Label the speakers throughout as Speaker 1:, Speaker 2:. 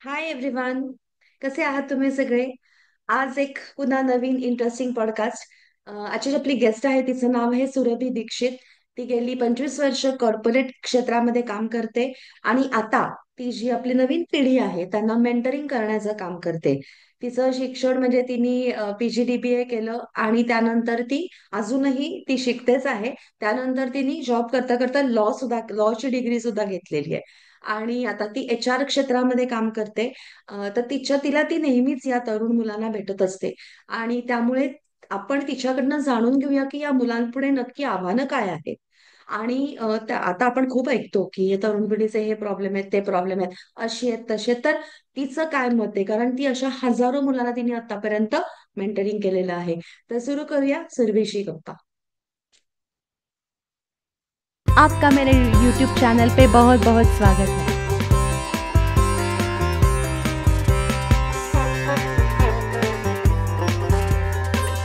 Speaker 1: Hi everyone. कसे आहात तुम्ही सगळे? आज एक पुन्हा नवीन इंटरेस्टिंग पॉडकास्ट. आजची जी आपली गेस्ट आहे तिचं नाव आहे सुरभी दीक्षित. ती गेली 25 वर्ष कॉर्पोरेट क्षेत्रामध्ये काम करते आणि आता ती जी आपली नवीन पिढी आहे त्यांना मेंटरिंग करण्याचं काम करते. तिचं शिक्षण म्हणजे तिने PGDBA केलं आणि त्यानंतर ती अजूनही ती शिकतेच आहे. त्यानंतर तिने जॉब करता करता लॉची डिग्री सुद्धा घेतलेली आहे आणि आता ती HR क्षेत्रामध्ये काम करते. तर तिला ती नेहमीच या तरुण मुलांना भेटत असते आणि त्यामुळे आपण तिच्याकडनं जाणून घेऊया की या मुलांपुढे नक्की आव्हानं काय आहेत. आणि आता आपण खूप ऐकतो की हे तरुण पिढीचे हे प्रॉब्लेम आहेत, ते प्रॉब्लेम आहेत, अशी आहेत तशी आहेत. तर तिचं काय मत आहे, कारण ती अशा हजारो मुलांना तिने आतापर्यंत मेंटरिंग केलेलं आहे. तर सुरू करूया सुरभीशी गप्पा.
Speaker 2: आपका मेरे YouTube चैनल पे बहुत बहुत स्वागत है।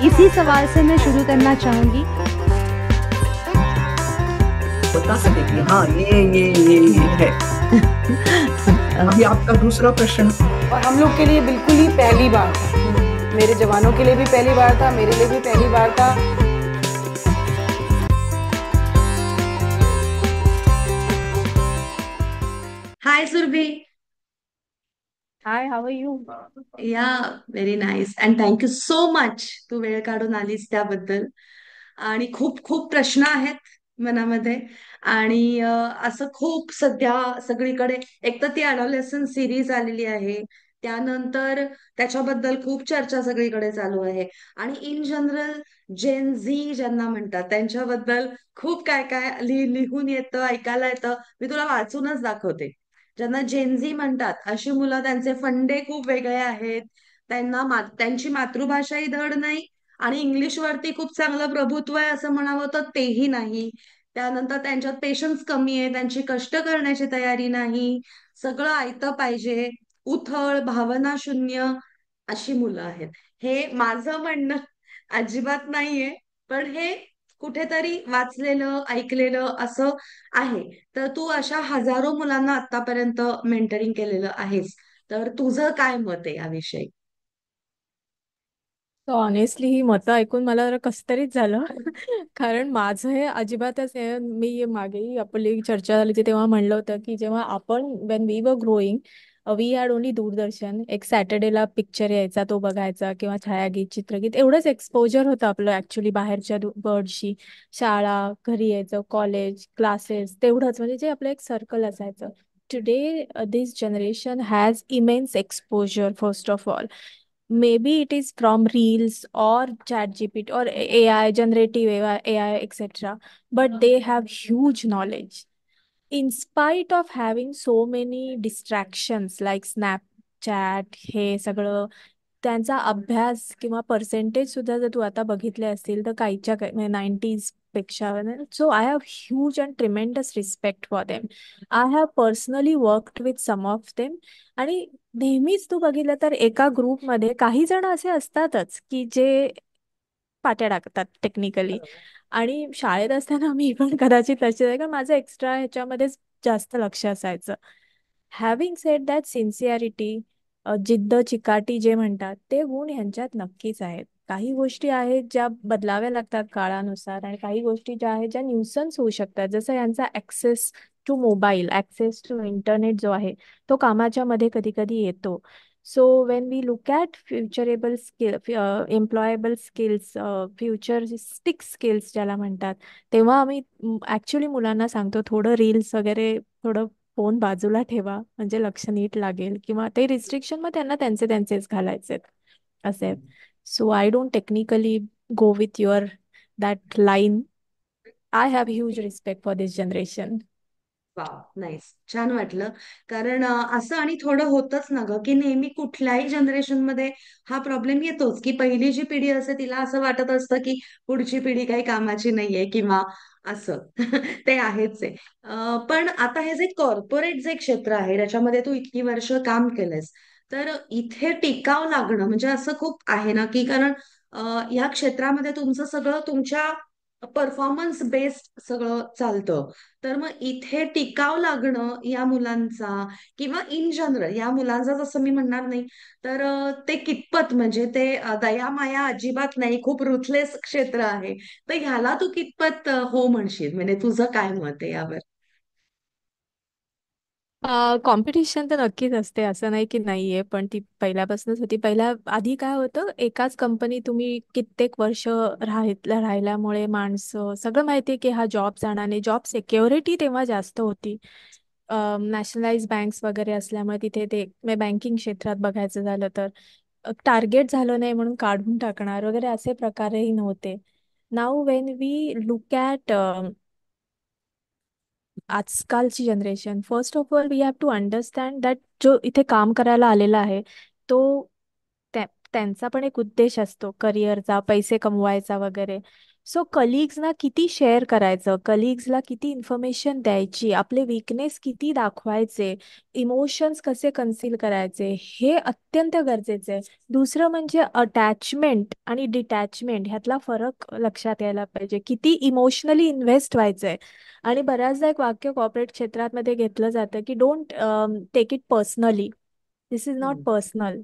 Speaker 2: इसी सवाल से मैं शुरू करना चाहूंगी।
Speaker 3: बता सके कि हाँ ये है। अभी आपका दूसरा प्रश्न।
Speaker 4: और हम लोग के लिए बिल्कुल ही पहली बार था। मेरे जवानों के लिए भी पहली बार था, मेरे लिए भी पहली बार था।
Speaker 1: Hi Surabhi.
Speaker 2: Hi, how are you?
Speaker 1: Yeah, very nice and thank you so much, तू वेळ काढून आलीस त्याबद्दल. आणि खूप खूप प्रश्न आहेत मनामध्ये. आणि असं खूप सध्या सगळीकडे एक तर ती अडॉलेसन्स सिरीज आलेली आहे. त्यानंतर त्याच्याबद्दल खूप चर्चा सगळीकडे चालू आहे. आणि इन जनरल जेन झी ज्यांना म्हणतात त्यांच्याबद्दल खूप काय काय लिहून येतं, ऐकायला येतं. मी तुला वाचूनच दाखवते. ज्यांना जेनझी म्हणतात अशी मुलं, त्यांचे फंडे खूप वेगळे आहेत. त्यांची मातृभाषाही धड नाही आणि इंग्लिश वरती खूप चांगलं प्रभुत्व आहे असं म्हणावं तर तेही नाही. त्यानंतर त्यांच्यात पेशन्स कमी आहे, त्यांची कष्ट करण्याची तयारी नाही, सगळं आयतं पाहिजे, उथळ भावना शून्य अशी मुलं आहेत. हे माझं म्हणणं अजिबात नाहीये, पण हे कुठेतरी वाचलेलं ऐकलेलं असं आहे. तर तू अशा हजारो मुलांना आतापर्यंत मेंटरिंग केलेलं आहेस, तर तुझं काय मत आहे याविषयी?
Speaker 2: तर ऑनेस्टली ही मतं ऐकून मला जरा कसं तरीच झालं. कारण माझं हे अजिबातच आहे. मी मागेही आपली चर्चा झाली होती तेव्हा म्हणलं होतं की जेव्हा आपण when we were growing, we had only Doordarshan. एक सॅटर्डेला पिक्चर यायचा, तो बघायचा, किंवा छायागीत, चित्रगीत, एवढंच एक्सपोजर होतं आपलं ऍक्च्युली बाहेरच्या वर्ल्डशी. शाळा, घरी यायचं, कॉलेज, क्लासेस, तेवढंच, म्हणजे जे आपलं एक सर्कल असायचं. Today this generation has immense exposure. First of all, maybe it is from reels or chat gpt or AI, generative AI, etc., but they have huge knowledge in spite of having so many distractions like Snapchat. हे सगळं त्यांचा अभ्यास किंवा percentage सुद्धा जर तू आता बघितले असतील तर काहीच्या काही 90s पेक्षा. So I have huge and tremendous respect for them. I have personally worked with some of them. आणि नेहमीच तू बघितलं तर एका ग्रुपमध्ये काही जण असे असतातच की जे पाट्या टाकतात टेक्निकली. आणि शाळेत असताना मी पण कदाचित तशीच आहे, कारण माझं एक्स्ट्रा ह्याच्यामध्येच जास्त लक्ष असायचं. हॅव्हिंग सेड दॅट, सिन्सिअरिटी, जिद्द, चिकाटी जे म्हणतात ते गुण ह्यांच्यात नक्कीच आहेत. काही गोष्टी आहेत ज्या बदलाव्या लागतात काळानुसार, आणि काही गोष्टी ज्या आहेत ज्या न्यूसन्स होऊ शकतात. जसं यांचा access to mobile, access to internet जो आहे तो कामाच्या मध्ये कधी कधी येतो. So when we look at futurable skill, employable skills, futuristic skills ज्याला म्हणतात, तेव्हा आम्ही ॲक्च्युली मुलांना सांगतो थोडं रील्स वगैरे, थोडं फोन बाजूला ठेवा म्हणजे लक्ष नीट लागेल, किंवा ते रिस्ट्रिक्शन मग त्यांना त्यांचे त्यांचेच घालायचे असे. So I don't technically go with your that line. I have huge respect for this generation.
Speaker 1: Wow, nice, छान वाटलं. कारण असं आणि थोडं होतच ना ग, की नेहमी कुठल्याही जनरेशन मध्ये हा प्रॉब्लेम येतोच, की पहिली जी पिढी असते तिला असं वाटत असतं की पुढची पिढी काही कामाची नाहीये किंवा असं. ते आहेच आहे. पण आता हे जे कॉर्पोरेट जे क्षेत्र आहे त्याच्यामध्ये तू इतकी वर्ष काम केलंयस, तर इथे टिकाव लागणं म्हणजे असं खूप आहे ना, की कारण या क्षेत्रामध्ये तुमचं सगळं तुमच्या परफॉर्मन्स बेस्ड सगळं चालतं. तर मग इथे टिकाव लागणं या मुलांचा किंवा इन जनरल या मुलांचा, जसं मी म्हणणार नाही, तर ते कितपत म्हणजे ते दयामाया अजिबात नाही, खूप रुथलेस क्षेत्र आहे. तर ह्याला तू कितपत हो म्हणशील, म्हणजे तुझं काय मत आहे यावर?
Speaker 2: कॉम्पिटिशन तर नक्कीच असते, असं नाही की नाहीये, पण ती पहिल्यापासूनच होती. आधी काय होतं, एकाच कंपनी तुम्ही कित्येक वर्ष राहिल्यामुळे माणसं सगळं माहितीये की हा जॉब जाणार नाही. जॉब सिक्युरिटी तेव्हा जास्त होती. नॅशनलाइज बँक्स वगैरे असल्यामुळे तिथे ते बँकिंग क्षेत्रात बघायचं झालं तर टार्गेट झालं नाही म्हणून काढून टाकणार वगैरे असे प्रकारही नव्हते. Now when we look at आजकालची generation, first of all we have to understand that जो इथे काम करायला आलेला आहे तो त्यांचा पण एक उद्देश असतो करिअरचा, पैसे कमवायचा वगैरे. सो कलिग्सना किती शेअर करायचं, कलिग्सला किती इन्फॉर्मेशन द्यायची, आपले विकनेस किती दाखवायचे, इमोशन्स कसे कन्सील करायचे, हे अत्यंत गरजेचे आहे. दुसरं म्हणजे अटॅचमेंट आणि डिटॅचमेंट ह्यातला फरक लक्षात यायला पाहिजे. किती इमोशनली इन्व्हेस्ट व्हायचंय. आणि बऱ्याचदा एक वाक्य कॉर्पोरेट क्षेत्रामध्ये घेतलं जातं की don't take it personally, this is not
Speaker 1: hmm.
Speaker 2: Personal.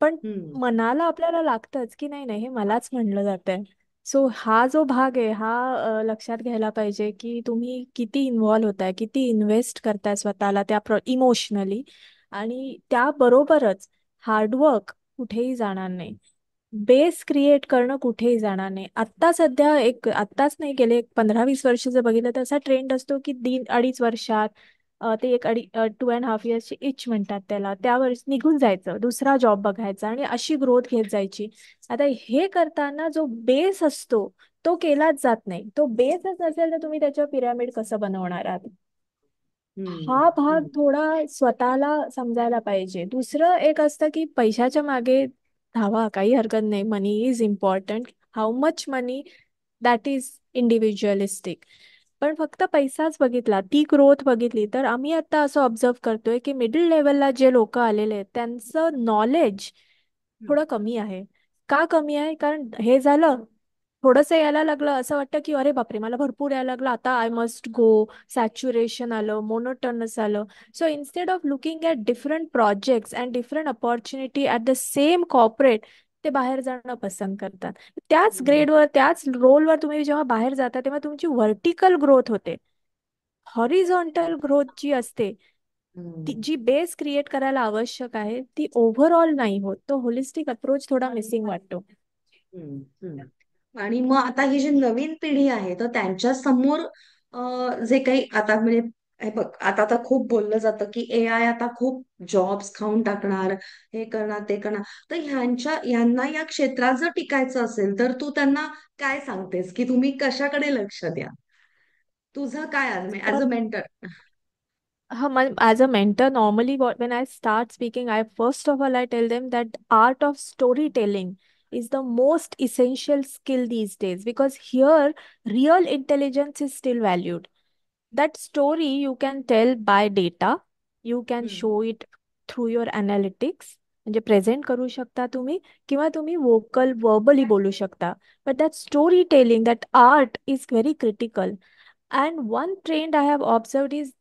Speaker 2: पण
Speaker 1: हम्म.
Speaker 2: मनाला आपल्याला लागतंच की नाही नाही हे मलाच म्हणलं जातंय. सो हा जो भाग आहे हा लक्षात घ्यायला पाहिजे की तुम्ही किती इन्व्हॉल्व्ह होताय, किती इन्व्हेस्ट करताय स्वतःला त्या इमोशनली. आणि त्याबरोबरच हार्डवर्क कुठेही जाणार नाही, बेस क्रिएट करणं कुठेही जाणार नाही. आत्ता सध्या आत्ताच नाही, गेले एक 15-20 वर्ष जर बघितलं तर असा ट्रेंड असतो की 2-2.5 वर्षात ते 2.5 इयर्सची इच म्हणतात त्याला, त्या वर्षी निघून जायचं, दुसरा जॉब बघायचा आणि अशी ग्रोथ घेत जायची. आता हे करताना जो बेस असतो तो केलाच जात नाही. तो बेसच नसेल तर तुम्ही त्याच्या पिरामिड कसं बनवणार आहात,
Speaker 1: हम्म.
Speaker 2: हा भाग
Speaker 1: हम्म.
Speaker 2: थोडा स्वतःला समजायला पाहिजे. दुसरं एक असतं की पैशाच्या मागे धावा, काही हरकत नाही, money is important, how much money that is individualistic. पण फक्त पैसाच बघितला, ती ग्रोथ बघितली तर आम्ही आता असं ऑब्झर्व करतोय की मिडल लेवलला जे लोक आलेले आहेत त्यांचं नॉलेज थोडं कमी आहे. का कमी आहे? कारण हे झालं, थोडंसं यायला लागलं असं वाटतं की अरे बापरे मला भरपूर यायला लागलं, आता आय मस्ट गो, सॅच्युरेशन आलं, मोनोटनस आलं. So instead of looking at different projects and different opportunity at the same corporate, ते बाहेर जाणं पसंत करतात. त्याच
Speaker 1: हम्म.
Speaker 2: ग्रेडवर, त्याच रोलवर तुम्ही जेव्हा बाहेर जाता तेव्हा तुमची व्हर्टिकल ग्रोथ होते. हॉरिझॉन्टल ग्रोथ जी असते, ती
Speaker 1: हम्म.
Speaker 2: जी बेस क्रिएट करायला आवश्यक आहे ती ओव्हरऑल नाही होत. तो होलिस्टिक अप्रोच थोडा मिसिंग वाटतो.
Speaker 1: हम्म. हम्म. आणि मग आता ही जी नवीन पिढी आहे तर त्यांच्या समोर जे काही आता म्हणजे हे बघ, आता तर खूप बोललं जातं की AI आता खूप जॉब्स खाऊन टाकणार, हे करणार ते करणार. तर ह्यांना या क्षेत्रात जर टिकायचं असेल तर तू त्यांना काय सांगतेस की तुम्ही कशाकडे लक्ष द्या? तुझं काय as a mentor?
Speaker 2: As a mentor, normally when I start speaking, I first of all I tell them that art of storytelling is the most essential skill these days, because here real intelligence is still valued. That story you can tell by data, you can show it through your analytics, म्हणजे present करू शकता तुम्ही, किंवा तुम्ही vocal verbally बोलू शकता. But that story telling, that art is very critical. And one trend I have observed is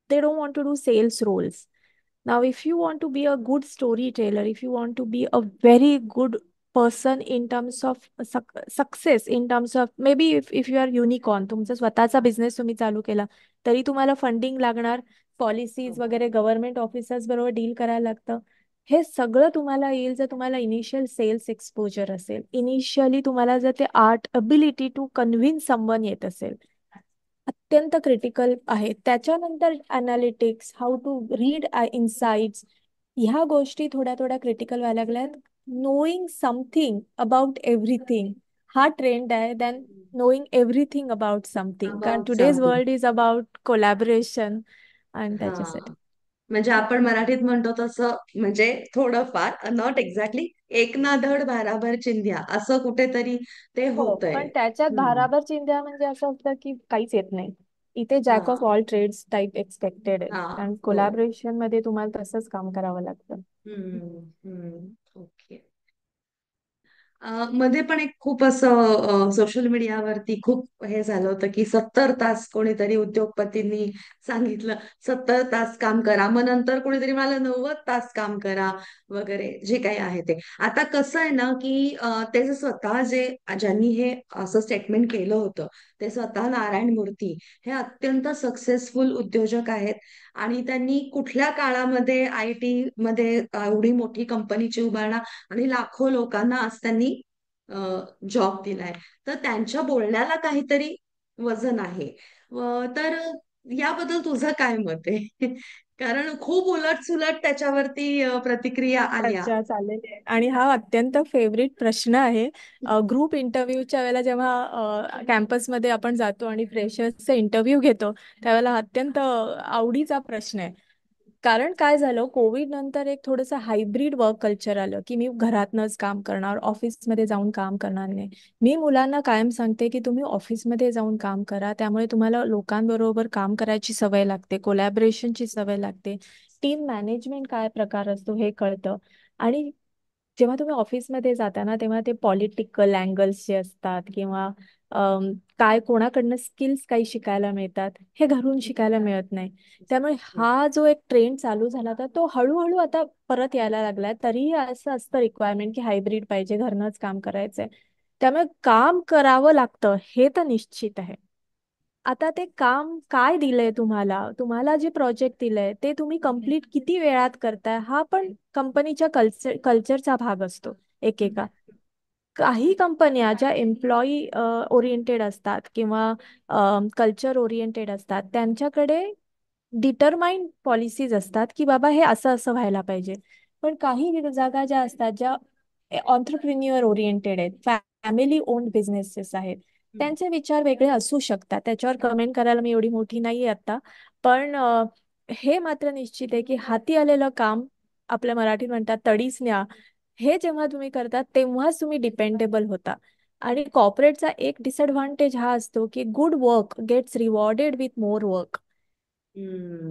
Speaker 2: they don't want to do sales roles. Now, if you want to be a good storyteller, if you want to be a very good person in terms of success, in terms of maybe if you are unicorn, तुमचा स्वतःचा business तुम्ही चालू केला तरी तुम्हाला funding लागणार, policies वगैरे government officers बरोबर डील करायला लागतं. हे सगळं तुम्हाला येईल जर तुम्हाला इनिशियल सेल्स एक्सपोजर असेल, इनिशियली तुम्हाला जर ते art ability to convince someone येत असेल, अत्यंत क्रिटिकल आहे. त्याच्यानंतर analytics, how to read insights, ह्या गोष्टी थोड्या थोड्या क्रिटिकल व्हायला लागल्यात. नोईंग समथिंग अबाउट एव्हरीथिंग हा ट्रेंड आहे than knowing everything about something, कारण
Speaker 1: about
Speaker 2: today's
Speaker 1: something.
Speaker 2: World is about collaboration. आणि
Speaker 1: हा,
Speaker 2: त्याच्यासाठी
Speaker 1: म्हणजे आपण मराठीत म्हणतो तसं, म्हणजे थोडंफार, नॉट एक्झॅक्टली, एक ना धड भाराभर चिंध्या असं कुठेतरी ते
Speaker 2: हो,
Speaker 1: होतंय.
Speaker 2: पण त्याच्यात
Speaker 1: हम्म.
Speaker 2: भाराभर चिंध्या म्हणजे असं असतं की काहीच येत नाही. इथे जॅक ऑफ
Speaker 1: हा.
Speaker 2: ऑल ट्रेड्स टाईप एक्सपेक्टेड आहे,
Speaker 1: हा.
Speaker 2: कारण
Speaker 1: हो.
Speaker 2: कोलॅबरेशन मध्ये तुम्हाला तसंच काम करावं लागतं.
Speaker 1: हम्म. हम्म. ओके. मध्ये पण एक खूप असं सोशल मीडियावरती खूप हे झालं होतं की 70 तास कोणीतरी उद्योगपतींनी सांगितलं 70 तास काम करा, मग नंतर कोणीतरी मला 90 तास काम करा वगैरे जे काही आहे ते. आता कसं आहे ना की ते जे स्वतः ज्यांनी हे असं स्टेटमेंट केलं होतं ते स्वतः नारायण मूर्ती हे अत्यंत सक्सेसफुल उद्योजक आहेत. आणि त्यांनी कुठल्या काळामध्ये आय टी मध्ये एवढी मोठी कंपनीची उभारणा आणि लाखो लोकांना आज त्यांनी जॉब दिलाय. तर त्यांच्या बोलण्याला काहीतरी वजन आहे. तर याबद्दल तुझं काय मत आहे? कारण खूप उलट त्याच्यावरती प्रतिक्रिया आल्या.
Speaker 2: चर्चा चाललेली आहे आणि हा अत्यंत फेवरेट प्रश्न आहे. ग्रुप इंटरव्ह्यूच्या वेळेला जेव्हा कॅम्पसमध्ये आपण जातो आणि फ्रेशर्सचा इंटरव्ह्यू घेतो त्यावेळेला अत्यंत आवडीचा प्रश्न आहे. कारण काय झालं, कोविड नंतर एक थोडंसं हायब्रिड वर्क कल्चर आलं की मी घरातनंच काम करणार, ऑफिसमध्ये जाऊन काम करणार नाही. मी मुलांना कायम सांगते की तुम्ही ऑफिसमध्ये जाऊन काम करा, त्यामुळे तुम्हाला लोकांबरोबर काम करायची सवय लागते, कोलॅबरेशनची सवय लागते, टीम मॅनेजमेंट काय प्रकार असतो हे कळतं. आणि जेव्हा तुम्ही ऑफिसमध्ये जाता ना तेव्हा ते पॉलिटिकल अँगल्स जे असतात किंवा काय कोणाकडनं स्किल्स काही शिकायला मिळतात हे घरून शिकायला मिळत नाही. त्यामुळे हा जो एक ट्रेंड चालू झाला होता तो हळूहळू आता परत यायला लागलाय. तरीही असं असतं रिक्वायरमेंट की हायब्रिड पाहिजे, घरनंच काम करायचंय. त्यामुळे काम करावं लागतं हे तर निश्चित आहे. आता ते काम काय दिलंय तुम्हाला, तुम्हाला जे प्रोजेक्ट दिलंय ते तुम्ही कम्प्लीट किती वेळात करताय हा पण कंपनीच्या कल्चरचा भाग असतो. एकेका काही कंपन्या ज्या एम्प्लॉई ओरिएंटेड असतात किंवा कल्चर ओरिएंटेड असतात त्यांच्याकडे डिटरमाइंड पॉलिसीज असतात की बाबा हे असं असं व्हायला पाहिजे. पण काही जागा ज्या असतात ज्या ऑन्टरप्रिन्युअर ओरिएंटेड आहेत, फॅमिली ओन्ड बिझनेसेस आहेत, त्यांचे विचार वेगळे असू शकतात. त्याच्यावर कमेंट करायला मी एवढी मोठी नाहीये आता. पण हे मात्र निश्चित आहे की हाती आलेलं काम, आपल्या मराठीत म्हणतात तडीच न्या, हे जेव्हा तुम्ही करता तेव्हाच तुम्ही डिपेंडेबल होता. आणि कॉर्पोरेटचा एक डिसएडव्हान्टेज हा असतो की good work gets rewarded with more work.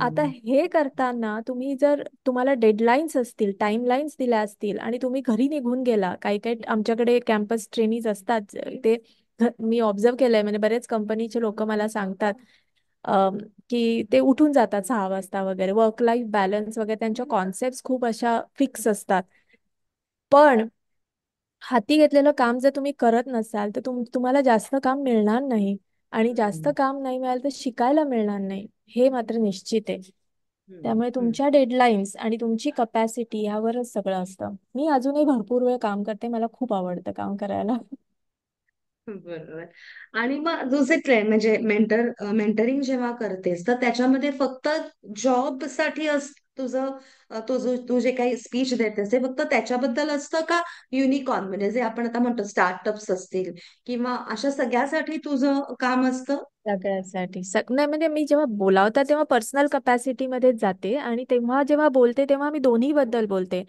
Speaker 2: आता
Speaker 1: हम्म.
Speaker 2: हे करताना तुम्ही जर तुम्हाला डेडलाईन्स असतील, टाइमलाईन्स दिल्या असतील आणि तुम्ही घरी निघून गेला, काही काही आमच्याकडे कॅम्पस ट्रेनीज असतात ते मी ऑब्झर्व केलंय, म्हणजे बरेच कंपनीचे लोक मला सांगतात की ते उठून जातात 6 वाजता वगैरे. वर्क लाईफ बॅलन्स वगैरे त्यांच्या कॉन्सेप्ट खूप अशा फिक्स असतात. पण हाती घेतलेलं काम जर तुम्ही करत नसाल तर तुम्हाला जास्त काम मिळणार नाही. आणि जास्त
Speaker 1: हम्म.
Speaker 2: काम नाही मिळालं तर शिकायला मिळणार नाही, हे मात्र निश्चित आहे.
Speaker 1: हम्म.
Speaker 2: त्यामुळे तुमच्या डेडलाईन्स आणि तुमची कपॅसिटी यावरच सगळं असतं. मी अजूनही भरपूर वेळ काम करते, मला खूप आवडतं काम करायला.
Speaker 1: बरोबर. आणि मग तुझे ट्रेन म्हणजे मेंटरिंग जेव्हा करतेस तर त्याच्यामध्ये फक्त जॉब साठी तुझं तू जे काही स्पीच देतेस ते फक्त त्याच्याबद्दल असतं का? युनिकॉर्न म्हणजे जे आपण आता म्हणतो स्टार्टअप्स असतील किंवा अशा सगळ्यासाठी तुझं काम असतं?
Speaker 2: सगळ्यासाठी नाही, म्हणजे मी जेव्हा बोलावता तेव्हा पर्सनल कपॅसिटी मध्येच जाते आणि तेव्हा जेव्हा बोलते तेव्हा मी दोन्ही बद्दल बोलते.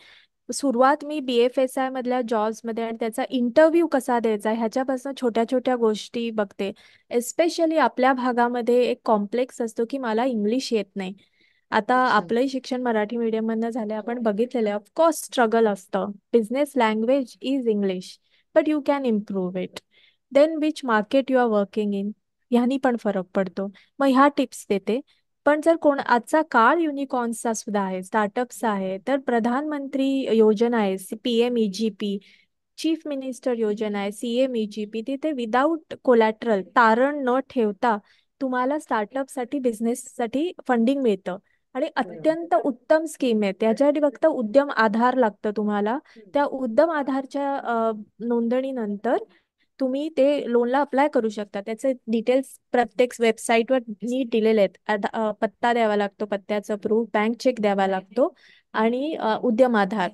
Speaker 2: सुरुवात मी BFSI मधल्या जॉब्स मध्ये आणि त्याचा इंटरव्ह्यू कसा द्यायचा ह्याच्यापासून छोट्या छोट्या गोष्टी बघते. एस्पेशली आपल्या भागामध्ये एक कॉम्प्लेक्स असतो की मला इंग्लिश येत नाही. आता
Speaker 1: अच्छा.
Speaker 2: आपलंही शिक्षण मराठी मीडियम मधनं झालं, आपण बघितलेलं आहे. ऑफकोर्स स्ट्रगल असतं. Business language is English, but you can improve it. Then which market you are working in, ह्यानी पण फरक पडतो. मग ह्या टिप्स देते. पण जर आजचा काळ युनिकॉर्न्सचा सुद्धा आहे, स्टार्टअप्सचा आहे, तर प्रधानमंत्री योजना आहे PMEGP, चीफ मिनिस्टर योजना आहे CMEGP, तिथे विदाऊट कोलॅटरल, तारण न ठेवता तुम्हाला स्टार्टअपसाठी बिझनेससाठी फंडिंग मिळतं. आणि
Speaker 1: बरोबर.
Speaker 2: अत्यंत उत्तम स्कीम आहे. त्याच्यासाठी फक्त उद्यम आधार लागतं तुम्हाला.
Speaker 1: हम्म.
Speaker 2: त्या उद्यम आधारच्या नोंदणीनंतर तुम्ही ते लोनला अप्लाय करू शकता. त्याचे डिटेल्स प्रत्येक वेबसाईटवर नीट दिलेले आहेत. पत्ता द्यावा लागतो, पत्त्याचं प्रूफ, बँक चेक द्यावा लागतो आणि उद्यम आधार.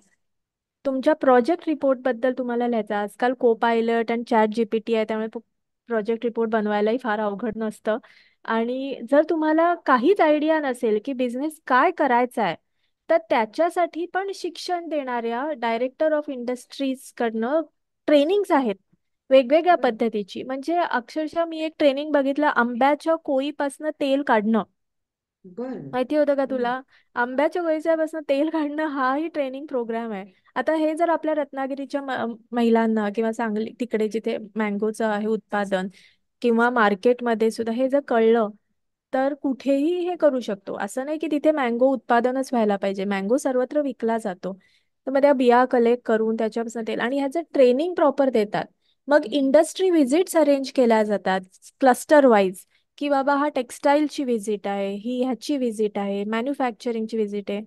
Speaker 2: तुमच्या प्रोजेक्ट रिपोर्ट बद्दल तुम्हाला लिहायचं. आजकाल कोपायलट आणि ChatGPT आहे, त्यामुळे प्रोजेक्ट रिपोर्ट बनवायलाही फार अवघड नसतं. आणि जर तुम्हाला काहीच आयडिया नसेल की बिझनेस काय करायचा आहे, तर त्याच्यासाठी पण शिक्षण देणाऱ्या डायरेक्टर ऑफ इंडस्ट्रीज कडनं ट्रेनिंग्स आहेत वेगवेगळ्या
Speaker 1: बरं.
Speaker 2: पद्धतीची. म्हणजे अक्षरशः मी एक ट्रेनिंग बघितलं, आंब्याच्या कोळीपासनं तेल काढणं.
Speaker 1: बर.
Speaker 2: माहिती होतं का तुला? आंब्याच्या वयच्यापासून तेल काढणं हाही ट्रेनिंग प्रोग्राम आहे. आता हे जर आपल्या रत्नागिरीच्या महिलांना किंवा सांगली तिकडे जिथे मँगोचं आहे उत्पादन किंवा मार्केटमध्ये सुद्धा हे जर कळलं तर कुठेही हे करू शकतो. असं नाही की तिथे मँगो उत्पादनच व्हायला पाहिजे. मँगो सर्वत्र विकला जातो. तर मग त्या बिया कलेक्ट करून त्याच्यापासून तेल आणि ह्याचं ट्रेनिंग प्रॉपर देतात. मग इंडस्ट्री व्हिजिट्स अरेंज केल्या जातात क्लस्टर वाईज, की बाबा हा टेक्सटाईलची व्हिजिट आहे, ही ह्याची व्हिजिट आहे, मॅन्युफॅक्चरिंगची व्हिजिट आहे,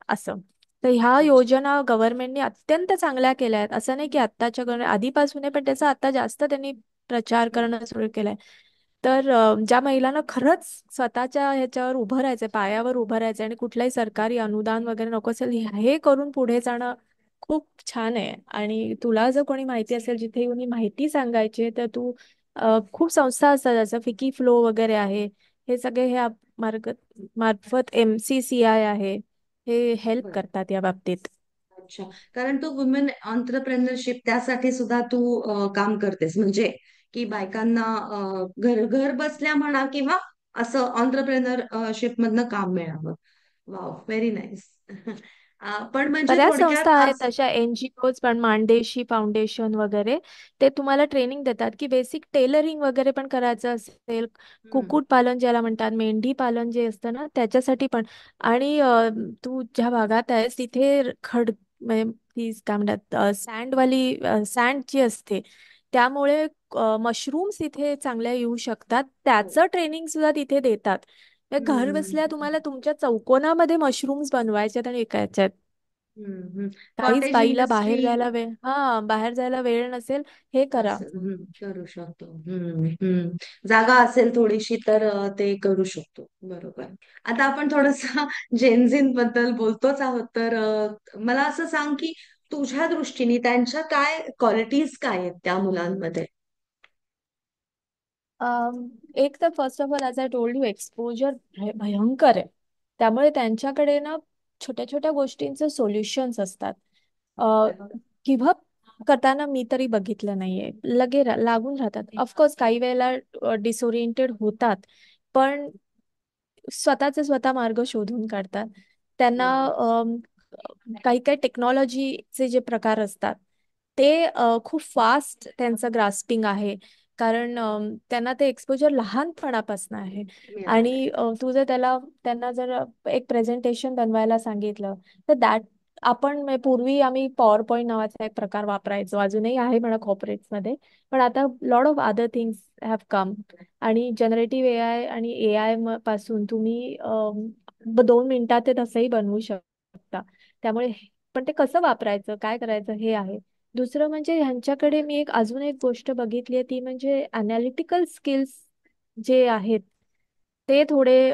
Speaker 2: असं. तर ह्या
Speaker 1: अच्छा.
Speaker 2: योजना गव्हर्नमेंटने अत्यंत चांगल्या केल्या आहेत. असं नाही की आत्ताच्या आधीपासून आहे, पण त्याचा आता जास्त त्यांनी प्रचार करणं सुरू केलंय. तर ज्या महिलांना खरंच स्वतःच्या ह्याच्यावर उभं राहायचंय, पायावर उभं राहायचंय आणि कुठलाही सरकारी अनुदान वगैरे नको असेल, हे करून पुढे जाणं खूप छान आहे. आणि तुला जर कोणी माहिती असेल जिथे येऊन ही माहिती सांगायची आहे, तर तू खूप संस्था असतात जसं फिकी फ्लो वगैरे आहे, हे सगळे ह्या मार्ग मार्फत MCCI आहे, हे हेल्प
Speaker 1: बर.
Speaker 2: करतात या बाबतीत.
Speaker 1: अच्छा. कारण तू वुमेन ऑन्टरप्रेनरशिप त्यासाठी सुद्धा तू काम करतेस, म्हणजे की बायकांना घर घर बसल्या म्हणा किंवा असं ऑन्टरप्रेनरशिप मधनं काम मिळावं. Wow, very nice. पण म्हणजे
Speaker 2: बऱ्याच संस्था
Speaker 1: थोडक्यात
Speaker 2: आहेत
Speaker 1: आज.
Speaker 2: तशा, NGOज पण, मांडेशी फाउंडेशन वगैरे. ते तुम्हाला ट्रेनिंग देतात की बेसिक टेलरिंग वगैरे पण करायचं असेल,
Speaker 1: हम्म.
Speaker 2: कुक्कुट पालन ज्याला म्हणतात, मेंढी पालन जे असतं ना त्याच्यासाठी पण. आणि तू ज्या भागात आहेस तिथे म्हणजे ती काय म्हणतात सँडवाली सँड जी असते, त्यामुळे मशरूम्स इथे चांगल्या येऊ शकतात.
Speaker 1: हो.
Speaker 2: त्याचं ट्रेनिंग सुद्धा तिथे देतात. म्हणजे घर बसल्या
Speaker 1: हम्म.
Speaker 2: तुम्हाला तुमच्या चौकोनामध्ये मशरूम्स बनवायचे आणि विकायचे. काहीच
Speaker 1: कॉटेज
Speaker 2: बाईला
Speaker 1: इंडस्ट्री.
Speaker 2: बाहेर जायला वेळ नसेल, हे करा.
Speaker 1: असं करू शकतो. जागा असेल थोडीशी तर ते करू शकतो. बरोबर. आता आपण थोडस जेनझीन बद्दल बोलतोच आहोत, तर मला असं सांग की तुझ्या दृष्टीने त्यांच्या काय क्वालिटीज काय आहेत त्या मुलांमध्ये?
Speaker 2: एक तर first of all as I told you, exposure भयंकर आहे. त्यामुळे त्यांच्याकडे ना छोट्या छोट्या गोष्टींचं सोल्युशन्स असतात. गिव्ह अप करताना मी तरी बघितलं नाहीये, लागून राहतात. ऑफकोर्स काही वेळेला डिसोरिएंटेड होतात, पण स्वतःचे स्वतः मार्ग शोधून काढतात. त्यांना
Speaker 1: वा.
Speaker 2: काही काही टेक्नॉलॉजीचे जे प्रकार असतात ते खूप फास्ट त्यांचं ग्रास्पिंग आहे. कारण त्यांना ते एक्सपोजर लहानपणापासून आहे.
Speaker 1: मिळालंय.
Speaker 2: आणि तू जर त्यांना जर एक प्रेझेंटेशन बनवायला सांगितलं, तर आपण म्हणजे पूर्वी आम्ही पॉवर पॉईंट नावाचा एक प्रकार वापरायचो, अजूनही आहे म्हणा कॉर्पोरेट्समध्ये. पण आता lot of other things have come. आणि जनरेटिव्ह AI आणि AI पासून तुम्ही 2 मिनिटात ते तसंही बनवू शकता. त्यामुळे पण ते कसं वापरायचं, काय करायचं हे आहे. दुसरं म्हणजे ह्यांच्याकडे मी अजून एक गोष्ट बघितली आहे, ती म्हणजे अनालिटिकल स्किल्स जे आहेत ते थोडे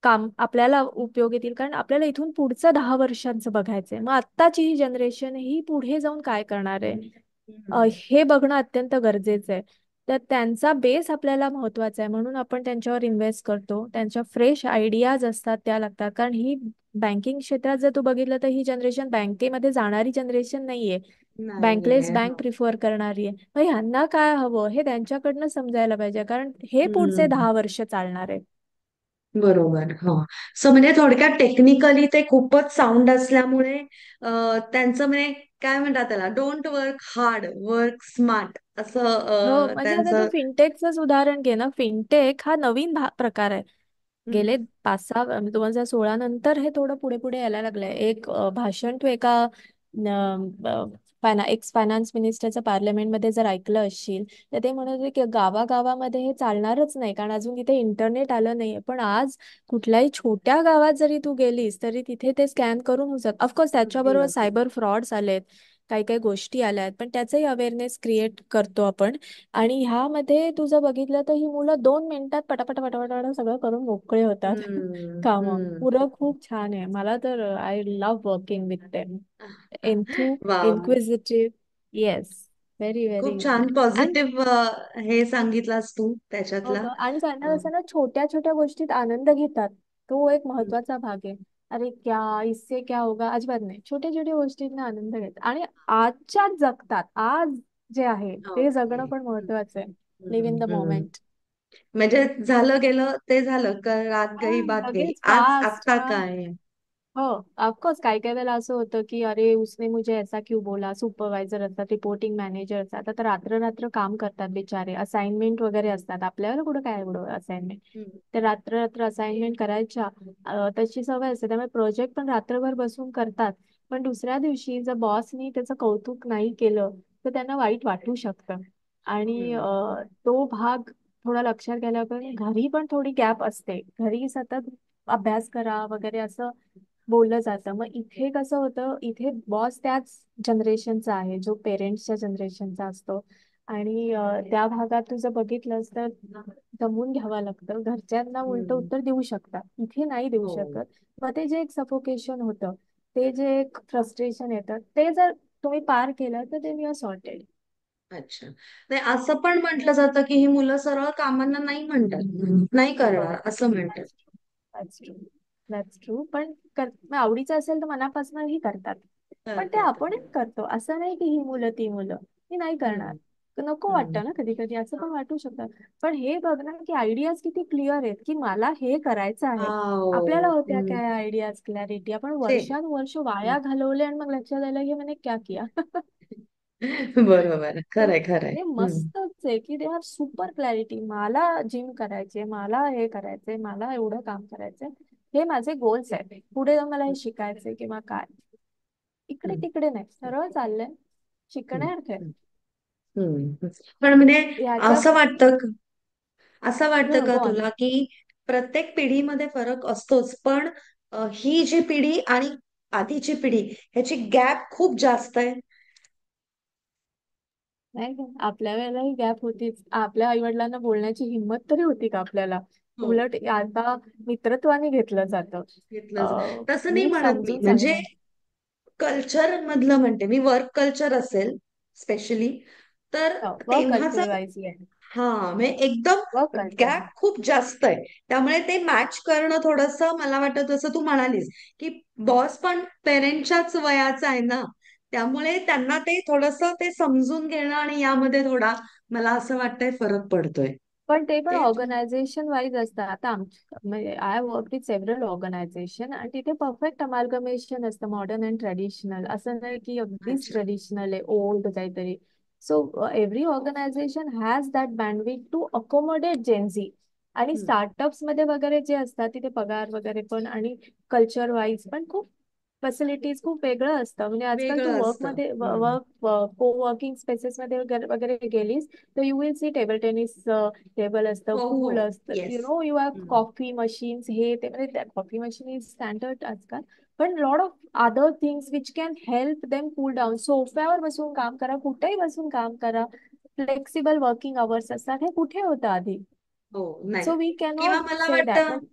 Speaker 2: काम आपल्याला उपयोग येतील. कारण आपल्याला इथून पुढचं 10 वर्षांचं बघायचंय. मग आत्ताची ही जनरेशन ही पुढे जाऊन काय करणार आहे,
Speaker 1: हम्म.
Speaker 2: हे बघणं अत्यंत गरजेचं आहे. तर त्यांचा बेस आपल्याला महत्वाचा आहे, म्हणून आपण त्यांच्यावर इन्व्हेस्ट करतो. त्यांच्या फ्रेश आयडियाज असतात त्या लागतात. कारण ही बँकिंग क्षेत्रात जर तू बघितलं तर ही जनरेशन बँकेमध्ये जाणारी जनरेशन नाहीये, बँकलेस
Speaker 1: नाहीये.
Speaker 2: बँक प्रिफर करणारी आहे. मग ह्यांना काय हवं हे त्यांच्याकडनं समजायला पाहिजे, कारण हे पुढचे
Speaker 1: हम्म.
Speaker 2: 10 वर्ष चालणार आहे.
Speaker 1: बरोबर. हा. सो म्हणजे थोडक्यात टेक्निकली ते खूपच साऊंड असल्यामुळे त्यांचं म्हणजे काय म्हणतात त्याला, don't work hard, work smart असं
Speaker 2: हो, म्हणजे आता तू
Speaker 1: त्यांचं.
Speaker 2: फिनटेकच उदाहरण घे ना. फिनटेक हा नवीन प्रकार आहे. गेले
Speaker 1: हम्म.
Speaker 2: 5-6 2016 नंतर हे थोडं पुढे पुढे यायला लागलंय. एक भाषण तू एका एक्स फायनान्स मिनिस्टरचं पार्लमेंटमध्ये जर ऐकलं असशील, तर ते म्हणत होते की गावागावामध्ये हे चालणारच नाही, कारण अजून तिथे इंटरनेट आलं नाहीये. पण आज कुठल्याही छोट्या गावात जरी तू गेलीस तरी तिथे ते स्कॅन करून होऊ शकत. ऑफकोर्स
Speaker 1: अगदी
Speaker 2: त्याच्याबरोबर
Speaker 1: अगदी.
Speaker 2: सायबर फ्रॉड्स आलेत, काही काही गोष्टी आल्या आहेत, पण त्याचंही अवेअरनेस क्रिएट करतो आपण. आणि ह्यामध्ये तुझं बघितलं तर ही मुलं 2 मिनिटात पटापट पटापट सगळं करून मोकळे होतात. कामं
Speaker 1: हम्म.
Speaker 2: पुरं खूप छान आहे. मला तर I love working with them.
Speaker 1: Wow.
Speaker 2: Inquisitive. Yes. Very very.
Speaker 1: खूप छान
Speaker 2: आणि
Speaker 1: पॉझिटिव्ह हे सांगितलास तू
Speaker 2: हो
Speaker 1: त्याच्यातला.
Speaker 2: ग, आणि त्यांना
Speaker 1: अ,
Speaker 2: कसं ना छोट्या छोट्या गोष्टीत आनंद घेतात. तो एक महत्वाचा भाग आहे. अरे क्या इससे क्या होगा, अजिबात नाही. छोट्या छोट्या गोष्टींना आनंद घेतात आणि आजच्याच जगतात. आज जे आहे ते
Speaker 1: ओके.
Speaker 2: जगणं पण महत्वाचं आहे. लिव्ह इन द
Speaker 1: हम्म.
Speaker 2: मोमेंट.
Speaker 1: म्हणजे झालं गेलं ते झालं, रात गई बात गई,
Speaker 2: लगेच
Speaker 1: आज
Speaker 2: फास्ट.
Speaker 1: आता काय.
Speaker 2: हो, ऑफकोर्स काही काही वेळेला असं होतं की अरे उसने मुझे ऐसा क्यों बोला. सुपरवायझर असतात, रिपोर्टिंग मॅनेजर असतात, आता रात्र रात्र काम करतात बिचारे, असाइनमेंट वगैरे असतात. आपल्याला कुठं काय एवढं असाइनमेंट,
Speaker 1: हम्म.
Speaker 2: ते रात्र रात्र असाइनमेंट करायच्या. त्याची सवय असते, त्यामुळे प्रोजेक्ट पण रात्रभर बसून करतात. पण दुसऱ्या दिवशी जर बॉसनी त्याचं कौतुक नाही केलं तर त्यांना वाईट वाटू शकतं. आणि
Speaker 1: हम्म.
Speaker 2: तो भाग थोडा लक्षात घ्यायला पण, घरी पण थोडी गॅप असते. घरी सतत अभ्यास करा वगैरे असं बोललं जातं. मग इथे कसं होतं, इथे बॉस त्याच जनरेशनचा आहे जो पेरेंट्सच्या जनरेशनचा असतो. आणि त्या भागात तुझं बघितलंस तर दमून घ्यावं लागतं. घरच्यांना उलट
Speaker 1: हम्म.
Speaker 2: उत्तर देऊ शकतात, इथे नाही देऊ
Speaker 1: हो.
Speaker 2: शकत. मग ते जे एक सफोकेशन होतं, ते जे एक फ्रस्ट्रेशन येतं, ते जर तुम्ही पार केलं तर ते यू सॉर्टेड.
Speaker 1: अच्छा. नाही, असं पण म्हटलं जातं की ही मुलं सरळ कामांना नाही म्हणतात, नाही करणार असं म्हणतात.
Speaker 2: That's true. That's true. पण मग आवडीचं असेल तर मनापासूनही करतात. पण ते
Speaker 1: करतात.
Speaker 2: आपणच करतो, असं नाही की ही मुलं ती मुलं ती नाही करणार.
Speaker 1: हम्म.
Speaker 2: नको
Speaker 1: हम्म.
Speaker 2: वाटतं ना कधी कधी, असं पण वाटू शकतं. पण हे बघ ना की आयडियाज किती क्लिअर आहेत की मला हे करायचं आहे. आपल्याला
Speaker 1: हो.
Speaker 2: होत्या
Speaker 1: हम्म.
Speaker 2: काय आयडियाज, क्लॅरिटी, आपण
Speaker 1: ते.
Speaker 2: वर्षानुवर्ष वाया घालवले आणि मग लक्षात आलं की मैंने क्या किया.
Speaker 1: बरोबर,
Speaker 2: तर
Speaker 1: खरंय खरंय.
Speaker 2: हे
Speaker 1: हम्म.
Speaker 2: मस्तच आहे की दे हॅव सुपर क्लॅरिटी. मला जिम करायचे, मला हे करायचंय, मला एवढं काम करायचंय, हे माझे गोल्स आहेत, पुढे जाऊन मला हे शिकायचंय किंवा काय. इकडे
Speaker 1: हम्म.
Speaker 2: तिकडे नाही, सरळ चाललंय
Speaker 1: हम्म.
Speaker 2: शिकण्यार्थ.
Speaker 1: हम्म. पण म्हणजे
Speaker 2: ह्याच्या
Speaker 1: असं वाटतं असं वाटतं का
Speaker 2: गो ऑन.
Speaker 1: तुला की प्रत्येक पिढीमध्ये फरक असतोच, पण ही जी पिढी आणि आधीची पिढी ह्याची गॅप खूप जास्त आहे.
Speaker 2: नाही का, आपल्या वेळेलाही गॅप होतीच. आपल्या आई वडिलांना बोलण्याची हिंमत तरी होती का आपल्याला.
Speaker 1: हो.
Speaker 2: उलट आता मित्रत्वाने घेतलं जातं.
Speaker 1: घेतलंच. तसं नाही
Speaker 2: नीट
Speaker 1: म्हणत मी,
Speaker 2: समजून
Speaker 1: म्हणजे
Speaker 2: सांगणं.
Speaker 1: कल्चर मधलं म्हणते मी, वर्क कल्चर असेल स्पेशली तर
Speaker 2: वर्क
Speaker 1: तेव्हाच.
Speaker 2: कल्चर वाईज आहे.
Speaker 1: हा, म्हणजे
Speaker 2: वर्क
Speaker 1: एकदम
Speaker 2: कल्चर.
Speaker 1: गॅप खूप जास्त आहे. त्यामुळे ते मॅच करणं थोडंसं मला वाटतं, जसं तू म्हणालीस की बॉस पण पेरेंटच्याच वयाचा आहे ना, त्यामुळे त्यांना ते थोडंसं ते समजून घेणं आणि यामध्ये थोडा मला असं वाटतंय फरक पडतोय.
Speaker 2: पण ते पण
Speaker 1: ते.
Speaker 2: ऑर्गनायझेशन वाईज असतं. आता म्हणजे I work with several organisation, आणि तिथे परफेक्ट अमाल्गमेशन असतं मॉडर्न अँड ट्रेडिशनल. असं नाही की अगदीच
Speaker 1: अच्छा.
Speaker 2: ट्रेडिशनल आहे, ओल्ड काहीतरी. So every organisation has that bandwidth to accommodate Gen Z. आणि
Speaker 1: हम्म.
Speaker 2: स्टार्टअप्स मध्ये वगैरे जे असतात तिथे पगार वगैरे पण आणि कल्चर वाईज पण खूप फॅसिलिटीज खूप वेगळं असतं. म्हणजे आजकाल तू
Speaker 1: वेगळं असतं.
Speaker 2: वर्कमध्ये
Speaker 1: हम्म.
Speaker 2: को वर्किंग स्पेसेस मध्ये वगैरे गेलीस तर you will see table tennis table असतं,
Speaker 1: हो हो.
Speaker 2: पूल असतं,
Speaker 1: yes.
Speaker 2: You have coffee machines, हे ते. म्हणजे कॉफी मशीन इज स्टँडर्ड आजकाल. पण lot of other things which can help them cool down. सोफ्यावर बसून काम करा, कुठेही बसून काम करा. फ्लेक्सिबल वर्किंग अवर्स असतात, हे कुठे होतं आधी.
Speaker 1: हो. नाही.
Speaker 2: सो वी
Speaker 1: किंवा
Speaker 2: कॅनॉट
Speaker 1: मला
Speaker 2: से दॅट.
Speaker 1: वाटतं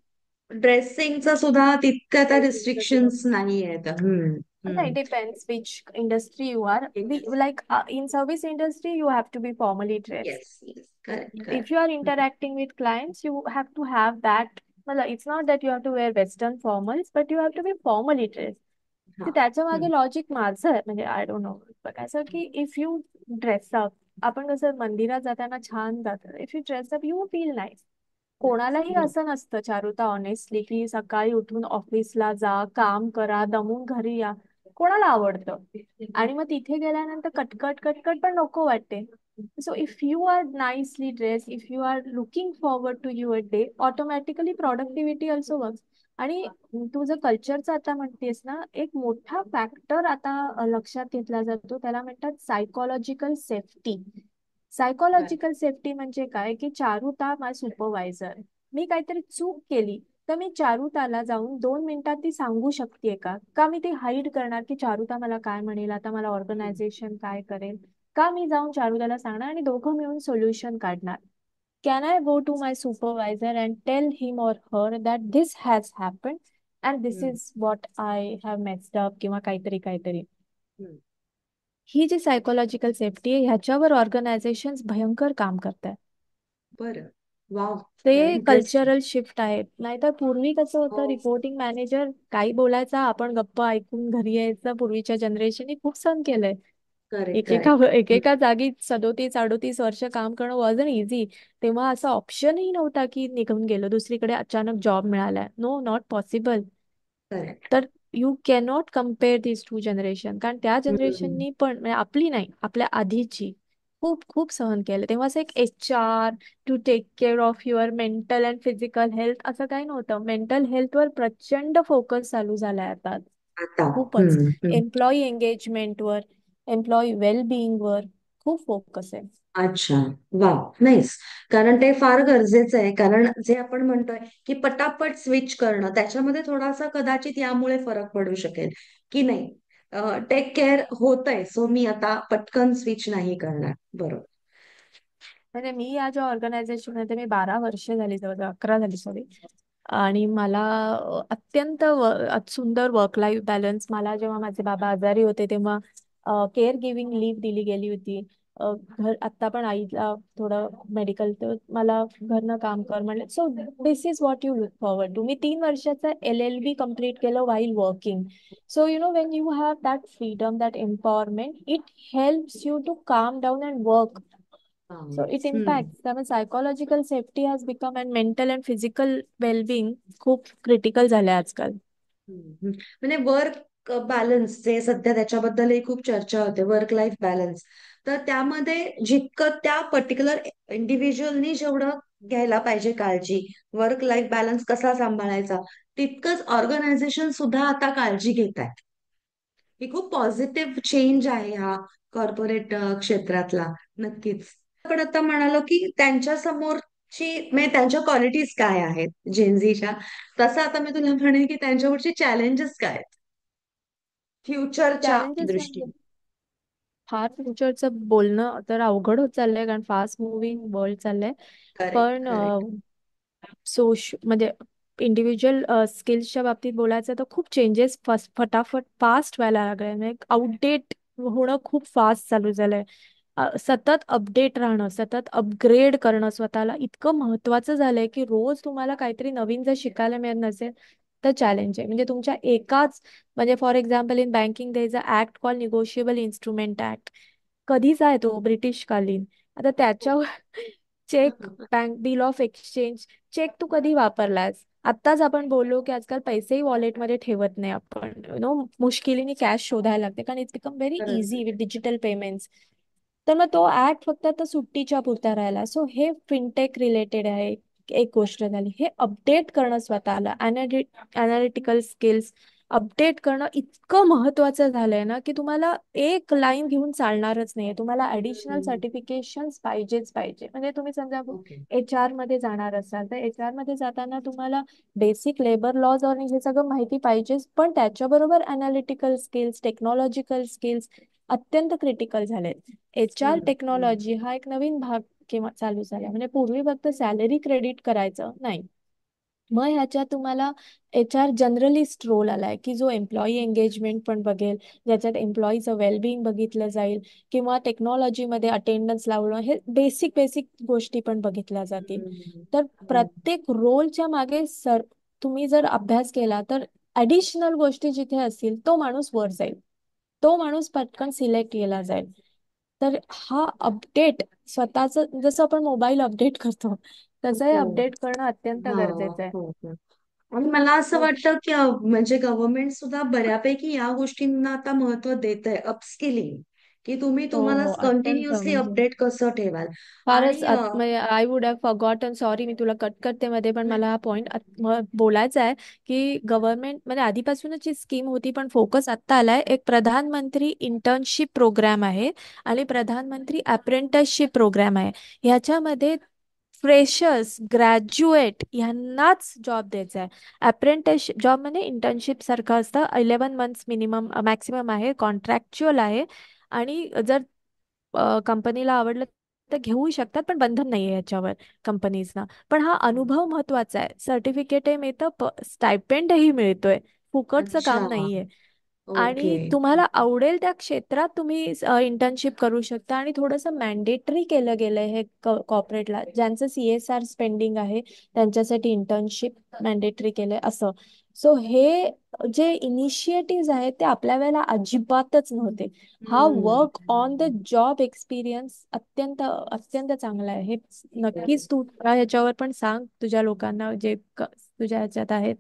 Speaker 1: ड्रेसिंगचा सुद्धा तितक्या त्या
Speaker 2: ड्रेसिंगचं सुद्धा
Speaker 1: रिस्ट्रिक्शन्स नाही आहेत. हम्म.
Speaker 2: no,
Speaker 1: हम्म.
Speaker 2: it depends which industry you are. Like in service industry, you have to be formally dressed.
Speaker 1: Yes yes, correct
Speaker 2: If you are
Speaker 1: correct.
Speaker 2: interacting with clients, you have to have that. Well, it's not that you have to wear Western formals, but you have to be formally dressed.
Speaker 1: हा.
Speaker 2: तर त्याच्या
Speaker 1: हम्म.
Speaker 2: मागे logic माझं आहे, म्हणजे I don't know, बघायचं की इफ यू ड्रेस अप, आपण कसं मंदिरात जाताना छान जातं, if you dress up you feel nice. कोणालाही
Speaker 1: बरोबर.
Speaker 2: असं नसतं चारुता, ऑनेस्टली, की सकाळी उठून ऑफिसला जा, काम करा, दमून घरी या. कोणाला आवडतं? आणि मग तिथे गेल्यानंतर कटकट कटकट पण नको वाटते. So if you are nicely dress, if you are looking forward to your day, automatically productivity also work. आणि तू जर कल्चरचं आता म्हणतेस ना, एक मोठा फॅक्टर आता लक्षात घेतला जातो, त्याला म्हणतात सायकोलॉजिकल सेफ्टी.
Speaker 1: बर.
Speaker 2: सायकोलॉजिकल सेफ्टी म्हणजे काय, की चारुता माझ सुपरवायझर, मी काहीतरी चूक केली तर मी चारुताला जाऊन 2 मिनिटात ती सांगू शकते का मी ती हाईड करणार की चारुता मला काय म्हणेल, आता मला
Speaker 1: हम्म.
Speaker 2: ऑर्गनायझेशन काय करेल. का मी जाऊन चारुताला सांगणार आणि दोघं मिळून सोल्युशन काढणार. Can I go to my supervisor and tell him or her that this has happen and this
Speaker 1: hmm.
Speaker 2: Is what I have messed up, किंवा काहीतरी काहीतरी.
Speaker 1: हम्म.
Speaker 2: ही जी सायकोलॉजिकल सेफ्टी आहे, ह्याच्यावर ऑर्गनायझेशन भयंकर काम करतात.
Speaker 1: बरं. वाव.
Speaker 2: ते
Speaker 1: इंटरेस्टिंग.
Speaker 2: कल्चरल शिफ्ट आहे. नाहीतर पूर्वी कसं
Speaker 1: हो.
Speaker 2: होतं, रिपोर्टिंग मॅनेजर काही बोलायचा, आपण गप्प ऐकून घरी यायचं. पूर्वीच्या जनरेशनने खूप सहन केलंय.
Speaker 1: Correct correct.
Speaker 2: एकेका जागी 37-38 वर्ष काम करणं वॉजन इझी. तेव्हा असा ऑप्शनही नव्हता की निघून गेलो दुसरीकडे अचानक जॉब मिळालाय. No, not possible.
Speaker 1: करेक्ट.
Speaker 2: तर you cannot compare this to generation. कारण त्या जनरेशननी पण म्हणजे आपली नाही, आपल्या आधीची खूप खूप सहन केलं. तेव्हा असं एक HR to take care of your mental and physical health असं काही नव्हतं. मेंटल हेल्थवर प्रचंड फोकस चालू झालाय आता.
Speaker 1: आता.
Speaker 2: खूपच. एम्प्लॉई एंगेजमेंटवर, एम्प्लॉई वेलबिईंगवर खूप फोकस आहे.
Speaker 1: अच्छा. वा. नाईस. कारण ते फार गरजेचं आहे. कारण जे आपण म्हणतोय की पटापट स्विच करणं, त्याच्यामध्ये थोडासा कदाचित यामुळे फरक पडू शकेल की नाही. टेक केअर होतंय, सो मी आता पटकन स्विच नाही करणार. बरोबर.
Speaker 2: म्हणजे मी या ज्या ऑर्गनायझेशन मध्ये मी 12 वर्ष झाली, जवळ 11 झाली सॉरी. आणि मला अत्यंत सुंदर वर्क लाईफ बॅलन्स. मला जेव्हा माझे बाबा आजारी होते तेव्हा केअर गिव्हिंग लीव्ह दिली गेली होती. आता पण आईला थोडं मेडिकल, तर मला घरनं काम कर म्हणलं. So this is what you look forward to. मी 3 वर्षाचा LLB कम्प्लीट केलं while working. So you know when you have that freedom, that empowerment, it helps you to calm down and work. So it
Speaker 1: hmm.
Speaker 2: impacts. त्यामुळे psychological safety has become and mental and physical wellbeing खूप critical झाले आजकाल.
Speaker 1: म्हणजे work balance जे सध्या त्याच्याबद्दलही खूप चर्चा होते, वर्क लाईफ बॅलन्स. तर त्यामध्ये जितकं त्या पर्टिक्युलर इंडिव्हिज्युअलनी जेवढं घ्यायला पाहिजे काळजी, वर्क लाईफ बॅलन्स कसा सांभाळायचा, तितकंच ऑर्गनायझेशन सुद्धा आता काळजी घेत आहे. ही खूप पॉझिटिव्ह चेंज आहे हा कॉर्पोरेट क्षेत्रातला. नक्कीच. आपण आता म्हणालो की त्यांच्या समोरची म्हणजे त्यांच्या क्वालिटीज काय आहेत जेनझीच्या, तसं आता मी तुला म्हणेन की त्यांच्यावरची चॅलेंजेस काय आहेत फ्युचरच्या
Speaker 2: चॅलेंजेस म्हणजे
Speaker 1: दृष्टीने.
Speaker 2: फार फ्युचरचं बोलणं तर अवघड होत चाललंय, कारण फास्ट मुव्हिंग वर्ल्ड चाललंय.
Speaker 1: करेक्ट
Speaker 2: पण
Speaker 1: करेक्ट.
Speaker 2: म्हणजे इंडिव्हिज्युअल स्किल्सच्या बाबतीत बोलायचं तर खूप चेंजेस फटाफट फास्ट व्हायला लागले. म्हणजे आउटडेट होणं खूप फास्ट चालू झालंय. सतत अपडेट राहणं, सतत अपग्रेड करणं स्वतःला इतकं महत्वाचं झालंय की रोज तुम्हाला काहीतरी नवीन जर शिकायला मिळत नसेल तर चॅलेंज आहे. म्हणजे तुमच्या एकाच, म्हणजे for example in banking there is a act call negotiable instrument act. कधीच आहे तो ब्रिटिश कालीन. आता त्याच्यावर cheque, bank bill of exchange, cheque तू कधी वापरलास? आत्ताच आपण बोललो की आजकाल पैसेही वॉलेटमध्ये ठेवत नाही आपण. मुश्किलीने कॅश शोधायला लागते, कारण इट्स बिकम व्हेरी
Speaker 1: खरंच
Speaker 2: इझी विथ डिजिटल पेमेंट्स. तर मग तो ऍक्ट फक्त आता सुट्टीच्या पुरता राहिला. सो हे फिनटेक रिलेटेड आहे. एक गोष्ट झाली. हे अपडेट करणं स्वतःला, अनालिटिकल स्किल्स अपडेट करणं इतकं महत्वाचं झालंय ना की तुम्हाला एक लाईन घेऊन चालणारच नाहीये. तुम्हाला ऍडिशनल
Speaker 1: आहे.
Speaker 2: सर्टिफिकेशन पाहिजेच पाहिजे. म्हणजे तुम्ही समजा
Speaker 1: ओके.
Speaker 2: HR मध्ये जाणार असाल तर HR मध्ये जाताना तुम्हाला बेसिक लेबर लॉज आणि हे सगळं माहिती पाहिजेच, पण त्याच्याबरोबर अनालिटिकल स्किल्स, टेक्नॉलॉजिकल स्किल्स अत्यंत क्रिटिकल झालेत. HR टेक्नॉलॉजी हा एक नवीन भाग किंवा चालू झाला. म्हणजे पूर्वी फक्त सॅलरी क्रेडिट करायचं नाही, मग ह्याच्यात तुम्हाला HR जनरलिस्ट रोल आलाय की जो एम्प्लॉई एंगेजमेंट पण बघेल, ज्याच्यात एम्प्लॉईचं वेलबिंग बघितलं जाईल, किंवा टेक्नॉलॉजीमध्ये अटेंडन्स लावणं, हे बेसिक बेसिक गोष्टी पण बघितल्या जातील. तर प्रत्येक रोलच्या मागे तुम्ही जर अभ्यास केला तर ऍडिशनल गोष्टी जिथे असतील तो माणूस वर जाईल, तो माणूस पटकन सिलेक्ट केला जाईल. तर हा अपडेट स्वतःच, जसं आपण मोबाईल अपडेट करतो तसं हे
Speaker 1: हो.
Speaker 2: अपडेट करणं अत्यंत
Speaker 1: हा.
Speaker 2: गरजेचं आहे.
Speaker 1: हो हो. आणि मला असं
Speaker 2: मग
Speaker 1: वाटतं की म्हणजे गव्हर्नमेंट सुद्धा बऱ्यापैकी या गोष्टींना आता महत्व देत आहे, अपस्किलिंग, की तुम्ही
Speaker 2: हो
Speaker 1: तुम्हाला
Speaker 2: हो, अत्यंत
Speaker 1: कंटिन्युअसली
Speaker 2: म्हणजे
Speaker 1: अपडेट कसं ठेवाल.
Speaker 2: फारच
Speaker 1: आणि
Speaker 2: म्हणजे I would have forgotten, sorry मी तुला कट करते मध्ये, पण मला हा पॉइंट बोलायचा आहे की गव्हर्नमेंट म्हणजे आधीपासूनच ही स्कीम होती पण फोकस आत्ता आलाय. एक प्रधानमंत्री इंटर्नशिप प्रोग्राम आहे आणि प्रधानमंत्री अप्रेंटिसशिप प्रोग्राम आहे. ह्याच्यामध्ये फ्रेशर्स, ग्रॅज्युएट यांनाच जॉब द्यायचा आहे. अप्रेंटिसशिप जॉब म्हणजे इंटर्नशिप सारखं असतं. 11 मंथ्स मिनिमम मॅक्सिमम आहे, कॉन्ट्रॅक्च्युअल आहे. आणि जर कंपनीला आवडलं तर घेऊ शकतात, पण बंधन नाहीये याच्यावर कंपनीजना. पण हा अनुभव महत्वाचा आहे. सर्टिफिकेटही मिळतं, स्टायपेंडही मिळतोय, फुकटचं
Speaker 1: अच्छा.
Speaker 2: काम नाहीये.
Speaker 1: ओके.
Speaker 2: आणि तुम्हाला आवडेल त्या क्षेत्रात तुम्ही इंटर्नशिप करू शकता. आणि थोडंसं मॅन्डेटरी केलं गेलंय हे कॉर्पोरेटला, ज्यांचं CSR स्पेंडिंग आहे त्यांच्यासाठी इंटर्नशिप मॅन्डेटरी केलंय असं. सो हे जे इनिशिएटिव्ह आहेत ते आपल्या वेळेला अजिबातच नव्हते. हा
Speaker 1: हम्म.
Speaker 2: Work on the job experience अत्यंत अत्यंत चांगला आहे. हे नक्कीच तू ह्याच्यावर पण सांग तुझ्या लोकांना जे तुझ्या ह्याच्यात आहेत.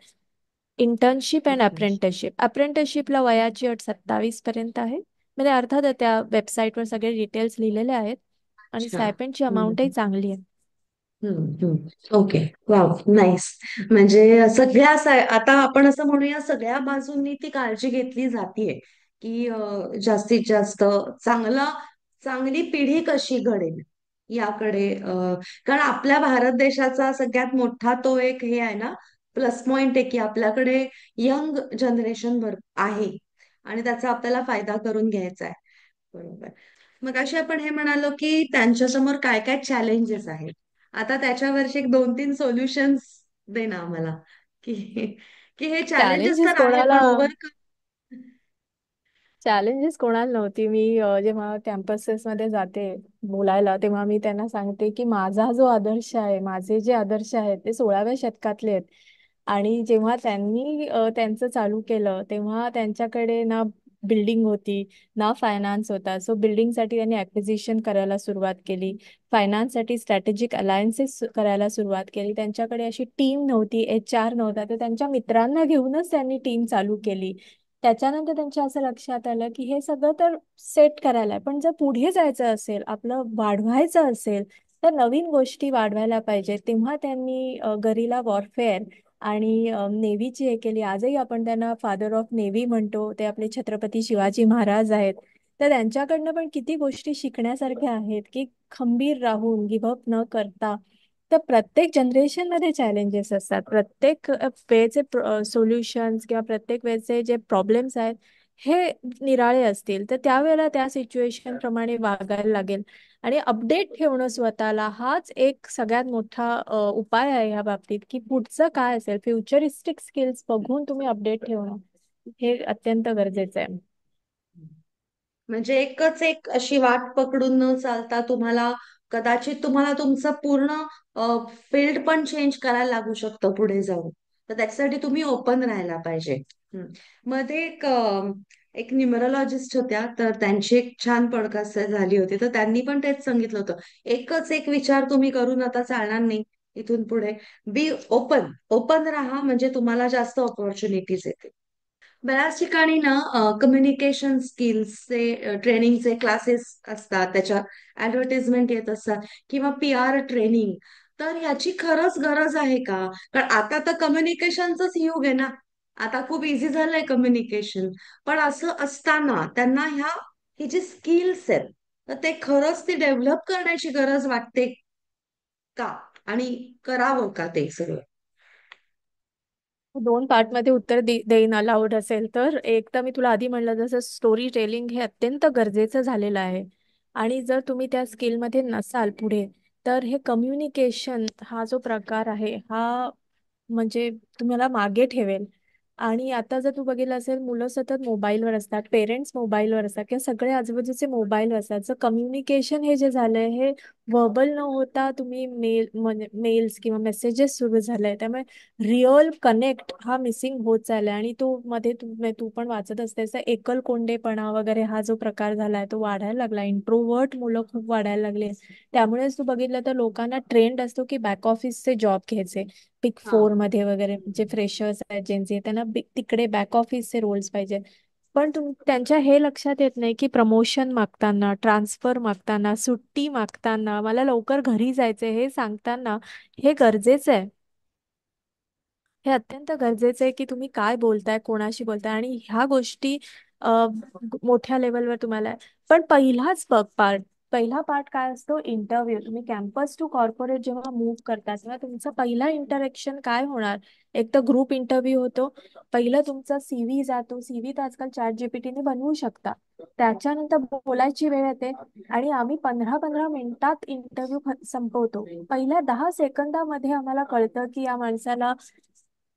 Speaker 2: Internship and apprenticeship. अप्रेंटिसशिपला वयाची अट 27 पर्यंत आहे. म्हणजे अर्थात त्या वेबसाईटवर सगळे डिटेल्स लिहिलेले आहेत. आणि
Speaker 1: अच्छा.
Speaker 2: स्टायपेंडची अमाऊंटही चांगली आहे.
Speaker 1: ओके. Wow, nice. म्हणजे आता आपण असं म्हणूया, सगळ्या बाजूंनी ती काळजी घेतली जातीये की जास्तीत जास्त चांगली पिढी कशी घडेल याकडे. कारण आपल्या भारत देशाचा सगळ्यात मोठा तो एक हे आहे ना, प्लस पॉइंट आहे की आपल्याकडे यंग जनरेशन आहे आणि त्याचा आपल्याला फायदा करून घ्यायचा आहे. बरोबर. मग अशी आपण हे म्हणालो की त्यांच्यासमोर काय काय चॅलेंजेस आहेत. आता त्याच्यावरचे एक 2-3 सोल्युशन्स दे ना आम्हाला, की की हे चॅलेंजेस
Speaker 2: चॅलेंजेस
Speaker 1: तर आहे
Speaker 2: कोणाला
Speaker 1: पण ओव्हरकम.
Speaker 2: चॅलेंजेस कोणाला नव्हती. मी जेव्हा कॅम्पसेस मध्ये जाते बोलायला तेव्हा मी त्यांना सांगते की माझा जो आदर्श आहे, माझे जे आदर्श आहेत ते 16व्या शतकातले आहेत. आणि जेव्हा त्यांनी त्यांचं चालू केलं तेव्हा त्यांच्याकडे ना बिल्डिंग होती ना फायनान्स होता. सो बिल्डिंगसाठी त्यांनी ॲक्विजिशन करायला सुरुवात केली. फायनान्ससाठी स्ट्रॅटेजिक अलायन्सेस करायला सुरुवात केली. त्यांच्याकडे अशी टीम नव्हती, HR नव्हता, तर त्यांच्या मित्रांना घेऊनच त्यांनी टीम चालू केली. त्याच्यानंतर त्यांच्या असं लक्षात आलं की हे सगळं तर सेट करायला आहे, पण जर पुढे जायचं असेल, आपलं वाढवायचं असेल, तर नवीन गोष्टी वाढवायला पाहिजे. तेव्हा त्यांनी गरिला वॉरफेअर आणि नेव्हीची हे केली. आजही आपण त्यांना फादर ऑफ नेव्ही म्हणतो. ते आपले छत्रपती शिवाजी महाराज आहेत. तर त्यांच्याकडनं पण किती गोष्टी शिकण्यासारख्या आहेत की खंबीर राहून गिव्हअप न करता. तर प्रत्येक जनरेशनमध्ये चॅलेंजेस असतात. प्रत्येक वेळेचे सोल्युशन्स किंवा प्रत्येक वेळेचे जे प्रॉब्लेम्स आहेत हे निराळे असतील, तर त्यावेळेला त्या सिच्युएशन प्रमाणे वागायला लागेल. आणि अपडेट ठेवणं स्वतःला हाच एक सगळ्यात मोठा उपाय आहे ह्या बाबतीत. की पुढचं काय असेल, फ्युचरिस्टिक स्किल्स बघून तुम्ही अपडेट ठेवणं हे अत्यंत गरजेचं आहे.
Speaker 1: म्हणजे एकच एक अशी वाट पकडून न चालता कदाचित तुम्हाला तुमचं पूर्ण फील्ड पण चेंज करायला लागू शकतं पुढे जाऊन. तर त्याच्यासाठी तुम्ही ओपन राहायला पाहिजे. हम्म. मध्ये एक न्यूमरोलॉजिस्ट होत्या, तर त्यांची एक छान पॉडकास्ट झाली होती, तर त्यांनी पण तेच सांगितलं होतं. एकच एक विचार तुम्ही करून आता चालणार नाही इथून पुढे. बी ओपन ओपन राहा, म्हणजे तुम्हाला जास्त ऑपॉर्च्युनिटीज येतील. बऱ्याच ठिकाणी ना कम्युनिकेशन स्किल्सचे ट्रेनिंगचे क्लासेस असतात, त्याच्या ऍडव्हर्टाइजमेंट येत असतात, किंवा PR ट्रेनिंग. तर याची खरंच गरज आहे का? कारण आता तर कम्युनिकेशनच युग आहे ना. आता खूप इझी झालंय कम्युनिकेशन. पण असं असताना त्यांना ही जी स्किल्स आहेत, तर ते खरंच ती डेव्हलप करण्याची गरज वाटते का? आणि करावं का ते सगळं?
Speaker 2: 2 पार्टमध्ये उत्तर देईन अलाउड असेल तर. एक तर मी तुला आधी म्हणलं जसं स्टोरी टेलिंग हे अत्यंत गरजेचं झालेलं आहे. आणि जर तुम्ही त्या स्किलमध्ये नसाल पुढे, तर हे कम्युनिकेशन हा जो प्रकार आहे हा म्हणजे तुम्हाला मागे ठेवेल. आणि आता जर तू बघितलं असेल, मुलं सतत मोबाईलवर असतात, पेरेंट्स मोबाईलवर असतात किंवा सगळे आजूबाजूचे मोबाईलवर असतात. तर कम्युनिकेशन हे जे झालंय हे व्हर्बल न होता तुम्ही मेल्स किंवा मेसेजेस सुरू झालंय. त्यामुळे रिअल कनेक्ट हा मिसिंग होत चाललाय. आणि तो मध्ये तू पण वाचत असतेस तर एकलकोंडेपणा वगैरे हा जो प्रकार झालाय तो वाढायला लागला. इंट्रोवर्ट मुलं खूप वाढायला लागले. त्यामुळेच तू बघितलं तर लोकांना ट्रेंड असतो की बॅक ऑफिसचे जॉब घ्यायचे. बिग
Speaker 1: हा.
Speaker 2: फोर मध्ये वगैरे जे फ्रेशर्स आहेत ज्यांचे, त्यांना तिकडे बॅक ऑफिसचे रोल्स पाहिजे. पण त्यांच्या हे लक्षात येत नाही की प्रमोशन मागताना, ट्रान्सफर मागताना, सुट्टी मागताना, मला लवकर घरी जायचंय हे सांगताना हे गरजेचं आहे. हे अत्यंत गरजेचं आहे की तुम्ही काय बोलताय, कोणाशी बोलताय. आणि ह्या गोष्टी मोठ्या लेवलवर तुम्हाला पण पहिला पार्ट काय असतो, इंटरव्ह्यू. तुम्ही कॅम्पस टू कॉर्पोरेट जेव्हा मूव्ह करता तेव्हा तुमचा पहिला इंटरेक्शन काय होणार. एक तर ग्रुप इंटरव्ह्यू होतो. पहिलं तुमचा CV जातो. CV तर आजकाल ChatGPT ने बनवू शकता. त्याच्यानंतर बोलायची वेळ येते आणि आम्ही 15-15 मिनिटात इंटरव्ह्यू संपवतो. पहिल्या 10 सेकंदामध्ये आम्हाला कळतं की या माणसाला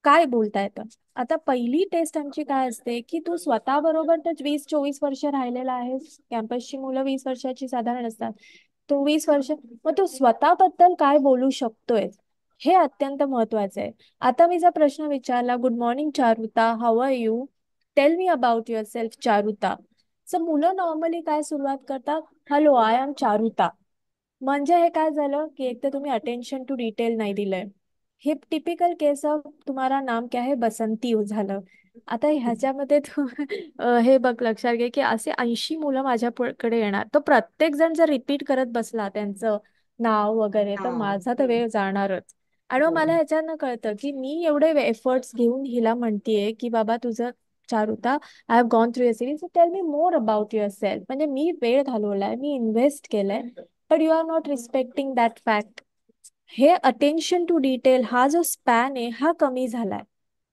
Speaker 2: काय बोलता येतं. आता पहिली टेस्ट आमची काय असते की तू स्वतःबरोबर तर 20-24 वर्ष राहिलेला आहेस. कॅम्पसची मुलं 20 वर्षाची साधारण असतात. तू 20 वर्ष, मग तू स्वतःबद्दल काय बोलू शकतोय हे अत्यंत महत्वाचं आहे. आता मी जर प्रश्न विचारला, good morning Charuta, how are you, tell me about your self Charuta. So मुलं नॉर्मली काय सुरुवात करतात, हॅलो आय एम चारुता. म्हणजे हे काय झालं की एक तर तुम्ही अटेन्शन टू डिटेल नाही दिलंय. हे टिपिकल केस ऑफ तुम्हारा नाम क्या है बसंती झालं. आता ह्याच्यामध्ये तू हे बघ लक्षात घे की असे 80 मुलं माझ्याकडे येणार, तो प्रत्येक जण जर रिपीट करत बसला त्यांचं नाव वगैरे तर
Speaker 1: हा.
Speaker 2: माझा तर वेळ जाणारच. आणि मग मला ह्याच्यानं कळतं की मी एवढे एफर्ट्स घेऊन हिला म्हणतेय की बाबा तुझं Charuta, I have gone through your series, tell me more about your self. म्हणजे मी वेळ घालवलाय, मी इन्व्हेस्ट केलंय, but you are not respecting that fact. हे अटेन्शन टू डिटेल हा जो स्पॅन आहे हा कमी झालाय.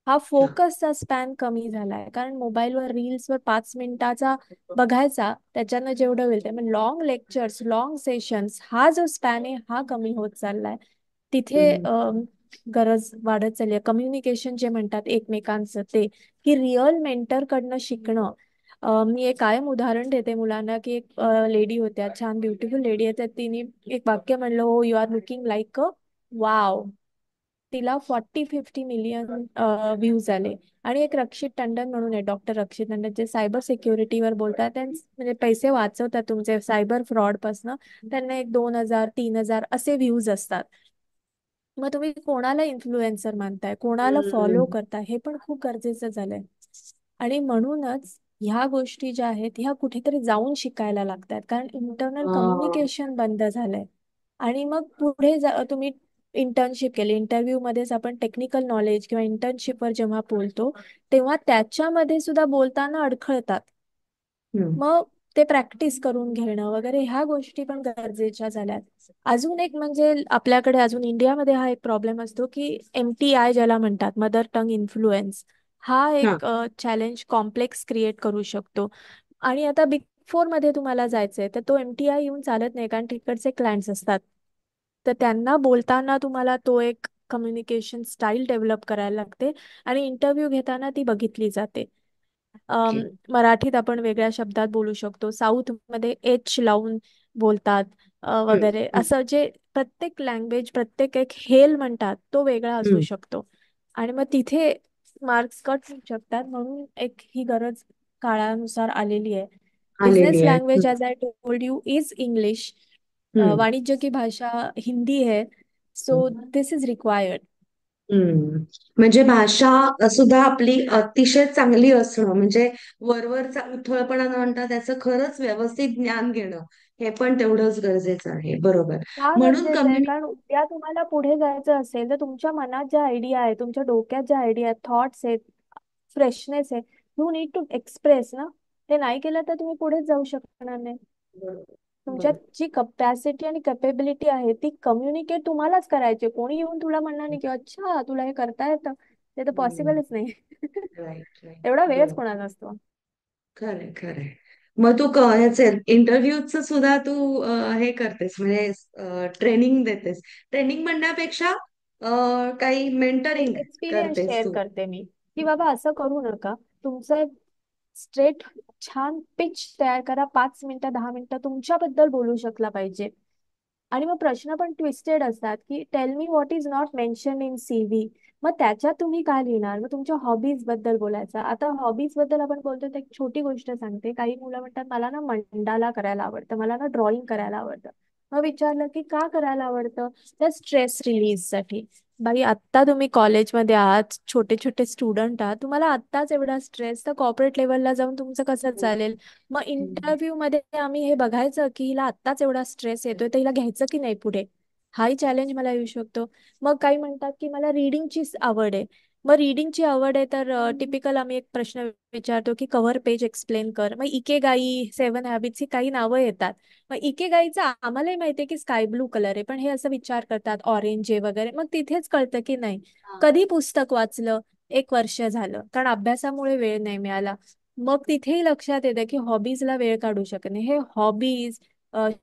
Speaker 2: हा फोकसचा स्पॅन कमी झालाय, कारण मोबाईलवर रील्सवर 5 मिनिटाचा बघायचा, त्याच्यानं जेवढं होईल ते. मग लॉंग लेक्चर्स, लॉंग सेशन्स, हा जो स्पॅन आहे हा कमी होत चाललाय. तिथे गरज वाढत चालली आहे. कम्युनिकेशन जे म्हणतात एकमेकांचं, ते की रिअल मेंटर कडनं शिकणं. मी एक कायम उदाहरण देते मुलांना की एक लेडी होत्या, छान ब्युटिफुल लेडी आहे, तर तिने एक वाक्य म्हणलं, हो you are looking like a wow. तिला 40-50 मिलियन व्ह्यूज आले. आणि एक रक्षित टंडन म्हणून आहे, डॉक्टर रक्षित टंडन, जे सायबर सिक्युरिटीवर बोलतात, म्हणजे पैसे वाचवतात तुमचे सायबर फ्रॉड पासन. त्यांना एक 2,000-3,000 असे व्ह्यूज असतात. मग तुम्ही कोणाला इन्फ्लुएन्सर मानताय, कोणाला फॉलो करताय, हे पण खूप गरजेचं झालंय. आणि म्हणूनच ह्या गोष्टी ज्या आहेत ह्या कुठेतरी जाऊन शिकायला लागतात, कारण इंटरनल कम्युनिकेशन बंद झालंय. आणि मग पुढे तुम्ही इंटर्नशिप केली, इंटरव्ह्यू मध्येच आपण टेक्निकल नॉलेज किंवा इंटर्नशिपवर जेव्हा बोलतो तेव्हा त्याच्यामध्ये सुद्धा बोलताना अडखळतात. मग ते प्रॅक्टिस करून घेणं वगैरे ह्या गोष्टी पण गरजेच्या झाल्यात. अजून एक म्हणजे आपल्याकडे अजून इंडियामध्ये हा एक प्रॉब्लेम असतो की MTI ज्याला म्हणतात, मदर टंग इन्फ्लुएन्स, हा एक चॅलेंज कॉम्प्लेक्स क्रिएट करू शकतो. आणि आता बिग फोर मध्ये तुम्हाला जायचंय तर तो MTI येऊन चालत नाही, कारण तिकडचे क्लायंट्स असतात. तर त्यांना बोलताना तुम्हाला तो एक कम्युनिकेशन स्टाईल डेव्हलप करायला लागते, आणि इंटरव्ह्यू घेताना ती बघितली जाते. मराठीत आपण वेगळ्या शब्दात बोलू शकतो, साऊथ मध्ये एच लावून बोलतात वगैरे. असं जे प्रत्येक लँग्वेज, प्रत्येक एक हेल म्हणतात तो वेगळा असू शकतो. आणि मग तिथे मार्क्स कट होऊ शकतात. म्हणून एक ही गरज काळानुसार आलेली आहे. बिझनेस
Speaker 3: आलेली आहे.
Speaker 2: Language as I told you is English. वाणिज्य की भाषा हिंदी है. So this is required.
Speaker 1: हम्म. म्हणजे भाषा सुद्धा आपली अतिशय चांगली असणं, म्हणजे वरवरचा उथळपणा न म्हणता त्याचं खरंच व्यवस्थित ज्ञान घेणं, हे पण तेवढंच गरजेचं आहे. बरोबर.
Speaker 2: का
Speaker 1: म्हणून
Speaker 2: गरजेचं आहे, कारण उद्या तुम्हाला पुढे जायचं असेल तर तुमच्या मनात ज्या आयडिया आहे, तुमच्या डोक्यात ज्या आयडिया आहेत, थॉट्स आहेत, फ्रेशनेस आहे, यू नीड टू एक्सप्रेस ना. ते नाही केलं तर तुम्ही पुढेच जाऊ शकणार नाही. तुमच्यात
Speaker 1: बरोबर.
Speaker 2: जी कपॅसिटी आणि कॅपेबिलिटी आहे ती कम्युनिकेट तुम्हालाच करायची. कोणी येऊन तुला म्हणणार नाही की अच्छा तुला हे करता येतं, ते तर पॉसिबलच नाही.
Speaker 1: Right, right.
Speaker 2: एवढा वेळच
Speaker 1: बरोबर.
Speaker 2: कोणाला नसतो.
Speaker 1: खरंय, खरंय. मग तू ह्याचे इंटरव्ह्यूच सुद्धा तू हे करतेस, म्हणजे ट्रेनिंग देतेस. ट्रेनिंग म्हणण्यापेक्षा काही
Speaker 2: एक
Speaker 1: मेंटरिंग
Speaker 2: एक्सपिरियन्स
Speaker 1: करतेस
Speaker 2: शेअर
Speaker 1: तू.
Speaker 2: करते मी की बाबा असं करू नका. तुमचं स्ट्रेट छान पिच तयार करा, 5 मिनिटं 10 मिनिटं तुमच्याबद्दल बोलू शकला पाहिजे. आणि मग प्रश्न पण ट्विस्टेड असतात की tell me what is not mention in CV. मग त्याच्यात तुम्ही काय लिहिणार, मग तुमच्या हॉबीज बद्दल बोलायचं. आता हॉबीज बद्दल आपण बोलतो तर एक छोटी गोष्ट सांगते. काही मुलं म्हणतात मला ना मंडाला करायला आवडतं, मला ना ड्रॉइंग करायला आवडतं. मग विचारलं की का करायला आवडतं, तर स्ट्रेस रिलीज साठी. बाई आत्ता तुम्ही कॉलेजमध्ये आहात, छोटे छोटे स्टुडंट आहात, तुम्हाला आत्ताच एवढा स्ट्रेस, तर कॉर्पोरेट लेवलला जाऊन तुमचं कसं चालेल. मग इंटरव्ह्यू मध्ये आम्ही हे बघायचं की हिला आत्ताच एवढा स्ट्रेस येतोय तर हिला घ्यायचं की नाही पुढे, हाही चॅलेंज मला येऊ शकतो. मग काही म्हणतात की मला रीडिंगची आवड आहे. मग रीडिंगची आवड आहे तर टिपिकल आम्ही एक प्रश्न विचारतो की कव्हर पेज एक्सप्लेन कर. मग इकेगाई, 7 हॅबिट्स ही काही नावं येतात. मग इकेगाईचा आम्हालाही माहितीये की स्काय ब्लू कलर आहे, पण हे असं विचार करतात ऑरेंज आहे वगैरे. मग तिथेच कळतं की नाही, कधी पुस्तक वाचलं, 1 वर्ष झालं, कारण अभ्यासामुळे वेळ नाही मिळाला. मग तिथेही लक्षात येतं की हॉबीजला वेळ काढू शकणे. हे हॉबीज,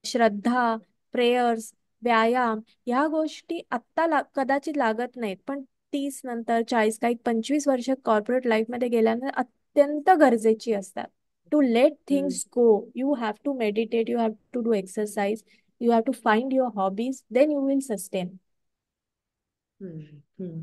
Speaker 2: श्रद्धा, प्रेयर्स, व्यायाम ह्या गोष्टी आत्ता कदाचित लागत नाहीत, पण 30 नंतर 40 काही 25 वर्ष कॉर्पोरेट लाईफमध्ये गेल्यानंतर अत्यंत गरजेची असतात. To let
Speaker 1: hmm,
Speaker 2: things go, you have to meditate, you have to do exercise, you have to find your hobbies, then you will sustain.
Speaker 1: Hmm, hmm.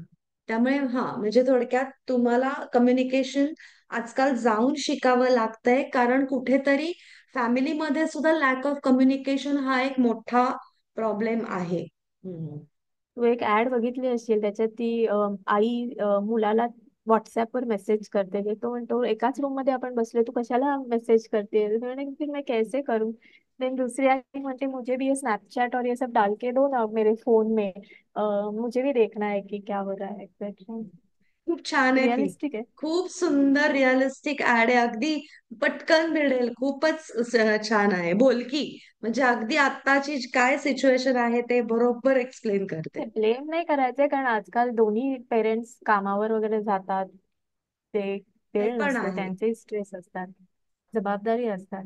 Speaker 1: त्यामुळे म्हणजे थोडक्यात तुम्हाला कम्युनिकेशन आजकाल जाऊन शिकावं लागतंय, कारण कुठेतरी फॅमिलीमध्ये सुद्धा लॅक ऑफ कम्युनिकेशन हा एक मोठा प्रॉब्लेम आहे. हम्म.
Speaker 2: तू एक ऍड बघितली असेल, त्याच्यात ती आई मुलाला व्हॉट्सअपवर मेसेज करते, की तो म्हणतो एकाच रूम मध्ये आपण बसलोय, तू कशाला मेसेज करते, तो म्हणे, "फिर मैं कैसे करूं?" देन दूसरी आई म्हणते, मुझे भी ये स्नैपचैट और ये सब डाल के दो ना मेरे फोन में, मुझे भी देखना है कि क्या हो रहा है.
Speaker 1: खूप छान आहे ती.
Speaker 2: रिअलिस्टिक आहे.
Speaker 1: खूप सुंदर रिअलिस्टिक ऍड आहे. अगदी पटकन मिळेल. खूपच छान आहे. बोलकी म्हणजे अगदी आत्ताची काय सिच्युएशन आहे ते बरोबर एक्सप्लेन करते.
Speaker 2: ब्लेम नाही करायचंय, कारण आजकाल दोन्ही पेरेंट्स कामावर वगैरे जातात, ते
Speaker 1: ते
Speaker 2: वेळ
Speaker 1: पण
Speaker 2: नसते,
Speaker 1: आहे.
Speaker 2: त्यांचे स्ट्रेस असतात, जबाबदारी असतात.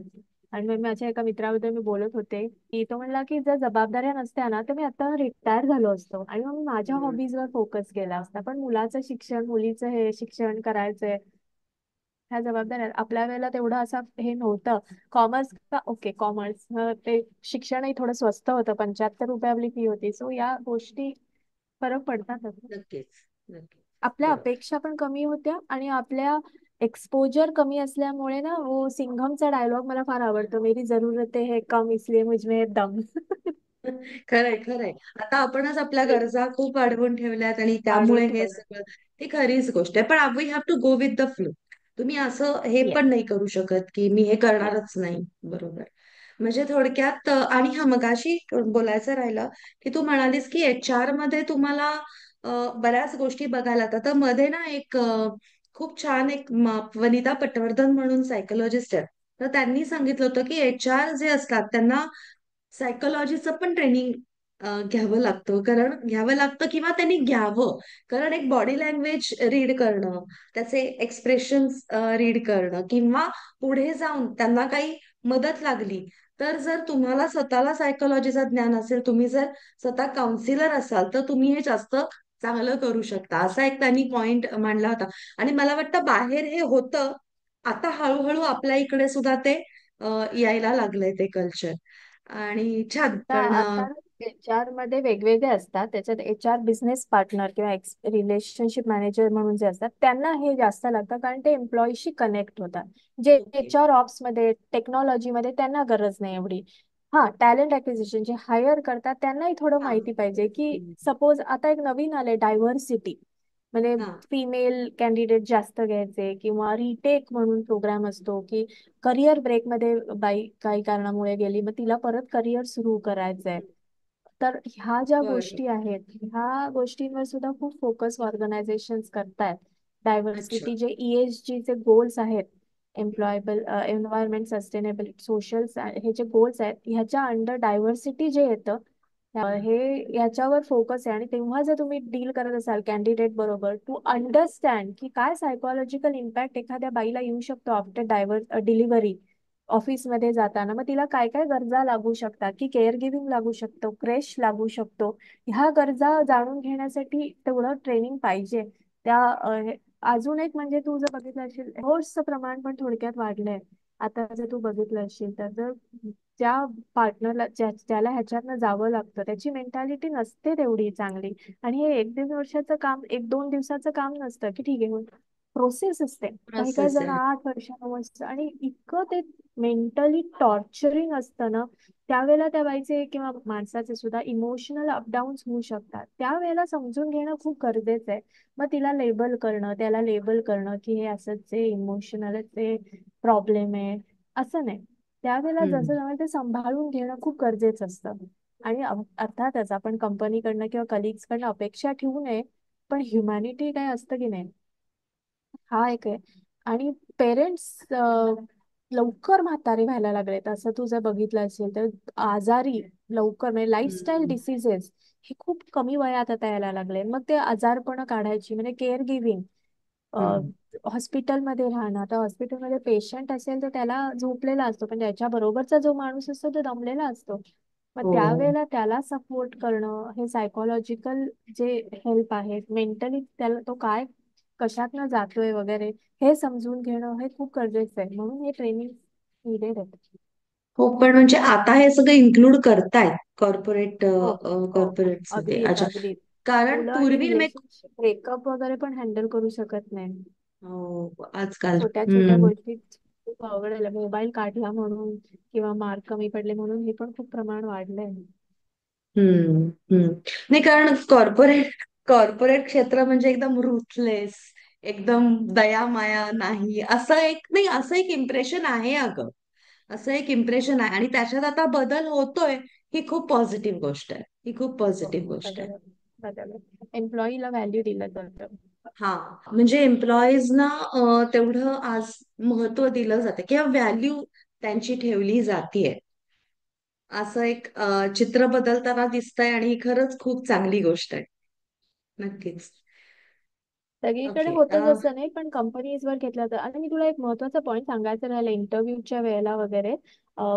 Speaker 2: आणि मग माझ्या एका मित्राबद्दल मी बोलत होते, की तो म्हणला की जर जबाबदाऱ्या नसत्या ना तर मी आता रिटायर झालो असतो आणि मग मी माझ्या
Speaker 1: हम्म.
Speaker 2: हॉबीजवर फोकस केला असता. पण मुलाचं शिक्षण, मुलीचं हे शिक्षण करायचंय, ह्या जबाबदाऱ्या आपल्या वेळेला तेवढं असं हे नव्हतं. कॉमर्स का, ओके कॉमर्स, ते शिक्षणही थोडं स्वस्त होतं, 75 रुपये आपली फी होती. सो या गोष्टी फरक पडतातच.
Speaker 1: नक्कीच. नक्कीच.
Speaker 2: आपल्या
Speaker 1: बरोबर.
Speaker 2: अपेक्षा पण कमी होत्या आणि आपल्या एक्सपोजर कमी असल्यामुळे ना, वो सिंघमचा डायलॉग मला फार आवडतो, मेरी जरूरत है कम इसलिए मुझ में है दम.
Speaker 1: खरंय, खरंय. आता आपणच आपल्या गरजा खूप वाढवून ठेवल्यात आणि त्यामुळे
Speaker 2: वाढवून
Speaker 1: हे
Speaker 2: ठेवलं.
Speaker 1: सगळं, ही खरीच गोष्ट आहे. पण we have to go with the flow. तुम्ही असं हे
Speaker 2: येस.
Speaker 1: पण नाही करू शकत की मी हे
Speaker 2: येस.
Speaker 1: करणारच नाही. बरोबर. म्हणजे थोडक्यात आणि मगाशी बोलायचं राहिलं की तू म्हणालीस की HR मध्ये तुम्हाला बऱ्याच गोष्टी बघायला येतात. तर मध्ये ना एक खूप छान एक वनिता पटवर्धन म्हणून सायकोलॉजिस्ट आहेत. तर त्यांनी सांगितलं होतं की HR जे असतात त्यांना सायकोलॉजीचं पण ट्रेनिंग घ्यावं लागतं किंवा त्यांनी घ्यावं. कारण एक बॉडी लँग्वेज रीड करणं, त्याचे एक्सप्रेशन रीड करणं किंवा पुढे जाऊन त्यांना काही मदत लागली तर जर तुम्हाला स्वतःला सायकोलॉजीचं ज्ञान असेल, तुम्ही जर स्वतः काउन्सिलर असाल तर तुम्ही हे जास्त चांगलं करू शकता, असा एक त्यांनी पॉइंट मांडला होता. आणि मला वाटतं बाहेर हे होतं, आता हळूहळू आपल्या इकडे सुद्धा ते यायला लागलंय ते कल्चर. आणि छान
Speaker 2: आता
Speaker 1: पण
Speaker 2: आता HR मध्ये वेगवेगळे असतात, त्याच्यात HR बिझनेस पार्टनर किंवा रिलेशनशिप मॅनेजर म्हणून जे असतात त्यांना हे जास्त लागतं, कारण ते एम्प्लॉईशी कनेक्ट होतात. जे
Speaker 1: ओके.
Speaker 2: HR ऑप्स मध्ये, टेक्नॉलॉजी मध्ये त्यांना गरज नाही एवढी. हा, टॅलेंट ऍक्विजिशन जे हायर करतात त्यांनाही थोडं
Speaker 1: हा.
Speaker 2: माहिती पाहिजे, की
Speaker 1: हम्म.
Speaker 2: सपोज आता एक नवीन आले डायव्हर्सिटी, म्हणजे
Speaker 1: हा.
Speaker 2: फिमेल कॅन्डिडेट जास्त घ्यायचे, किंवा रिटेक म्हणून प्रोग्राम असतो, की करिअर ब्रेकमध्ये बाई काही कारणामुळे गेली, मग तिला परत करिअर सुरू करायचंय. तर ह्या ज्या
Speaker 1: बरं.
Speaker 2: गोष्टी आहेत, ह्या गोष्टींवर सुद्धा खूप फोकस ऑर्गनायझेशन करतायत.
Speaker 1: अच्छा.
Speaker 2: डायव्हर्सिटी जे ESG चे गोल्स आहेत,
Speaker 1: हम्म.
Speaker 2: एम्प्लॉयबल एन्व्हायरमेंट सस्टेनेबिलिटी सोशल, हे जे गोल्स आहेत ह्याच्या अंडर डायव्हर्सिटी जे येतं,
Speaker 1: हम्म.
Speaker 2: हे ह्याच्यावर फोकस आहे. आणि तेव्हा जर तुम्ही डील करत असाल कॅन्डिडेट बरोबर, टू अंडरस्टँड की काय सायकोलॉजिकल इम्पॅक्ट एखाद्या बाईला येऊ शकतो आफ्टर डिलिव्हरी, ऑफिसमध्ये जाताना मग तिला काय काय गरजा लागू शकतात, की केअर गिव्हिंग लागू शकतो, क्रेश लागू शकतो, ह्या गरजा जाणून घेण्यासाठी तेवढं ट्रेनिंग पाहिजे. त्या अजून एक म्हणजे तू जर बघितलं असेल, डिव्होर्सचं प्रमाण पण थोडक्यात वाढलंय. आता जर तू बघितलं असेल तर, जर ज्या पार्टनरला ज्याला ह्याच्यातनं जावं लागतं त्याची मेंटॅलिटी नसते तेवढी चांगली. आणि हे 1-1.5 वर्षाचं काम, 1-2 दिवसाचं काम नसतं, की ठीक आहे प्रोसेस असते. काही काही
Speaker 1: प्रोसेस
Speaker 2: जण
Speaker 1: आहे.
Speaker 2: 8 वर्ष 9 वर्ष, आणि इतकं ते मेंटली टॉर्चरिंग असतं ना, त्यावेळेला त्या बाईचे किंवा माणसाचे सुद्धा इमोशनल अपडाऊन्स होऊ शकतात. त्यावेळेला समजून घेणं खूप गरजेचं आहे. मग तिला लेबल करणं, त्याला लेबल करणं, की हे असंच आहे, इमोशनल प्रॉब्लेम आहे, असं नाही. त्यावेळेला जसं
Speaker 1: हम्म.
Speaker 2: जमेल ते सांभाळून घेणं खूप गरजेचं असतं. आणि अर्थातच आपण कंपनीकडनं किंवा कलिग्सकडनं अपेक्षा ठेवू नये, पण ह्युमॅनिटी काय असतं की नाही, हा एक आहे. आणि पेरेंट्स लवकर म्हातारे व्हायला लागलेत, असं तू जर बघितलं असेल तर. आजारी लवकर, म्हणजे लाईफस्टाईल
Speaker 1: हम्म.
Speaker 2: डिसिजेस हे खूप कमी वयात आता यायला लागले. मग ते आजारपण काढायची म्हणजे केअर गिव्हिंग,
Speaker 1: हम्म.
Speaker 2: हॉस्पिटलमध्ये राहणं. आता हॉस्पिटलमध्ये पेशंट असेल तर त्याला झोपलेला असतो, पण त्याच्या बरोबरचा जो माणूस असतो तो दमलेला असतो. मग
Speaker 3: हो.
Speaker 2: त्यावेळेला त्याला सपोर्ट करणं, हे सायकोलॉजिकल जे हेल्प आहे, मेंटली त्याला तो काय कशातनं जातोय वगैरे हे समजून घेणं हे खूप गरजेचं आहे. म्हणून हे ट्रेनिंग निडेड आहे.
Speaker 1: हो, पण म्हणजे आता हे सगळं इन्क्लूड करतायत
Speaker 2: हो हो हो,
Speaker 1: कॉर्पोरेट्स मध्ये.
Speaker 2: अगदीच
Speaker 1: अच्छा.
Speaker 2: अगदीच.
Speaker 1: कारण
Speaker 2: मुलं आणि
Speaker 1: पूर्वी मी
Speaker 2: रिलेशनशिप ब्रेकअप वगैरे पण हँडल करू शकत नाही.
Speaker 1: हो आजकाल
Speaker 2: छोट्या छोट्या
Speaker 1: हम्म.
Speaker 2: गोष्टीत खूप अवघड आहे. मोबाईल काढला म्हणून किंवा मार्क कमी पडले म्हणून हे पण खूप प्रमाण वाढलंय.
Speaker 1: हम्म. हम्म. नाही, कारण कॉर्पोरेट क्षेत्र म्हणजे एकदम रुथलेस, एकदम दयामाया नाही, असं एक इम्प्रेशन आहे अगं. असं एक इम्प्रेशन आहे, आणि त्याच्यात आता बदल होतोय. ही खूप पॉझिटिव्ह गोष्ट आहे. ही खूप
Speaker 2: हो,
Speaker 1: पॉझिटिव्ह गोष्ट आहे.
Speaker 2: बदल बदल एम्प्लॉईला व्हॅल्यू दिलं जातं.
Speaker 1: हा, म्हणजे एम्प्लॉईजना तेवढं आज महत्व दिलं जातं किंवा व्हॅल्यू त्यांची ठेवली जातीये. असं एक चित्र बदलताना दिसतंय, आणि ही खरंच खूप चांगली गोष्ट आहे. नक्कीच.
Speaker 2: सगळीकडे
Speaker 1: ओके.
Speaker 2: होतच असं नाही, पण कंपनीज वर घेतलं जातं. आणि मी तुला एक महत्वाचा पॉईंट सांगायचं राहिलं इंटरव्ह्यूच्या वेळेला वगैरे,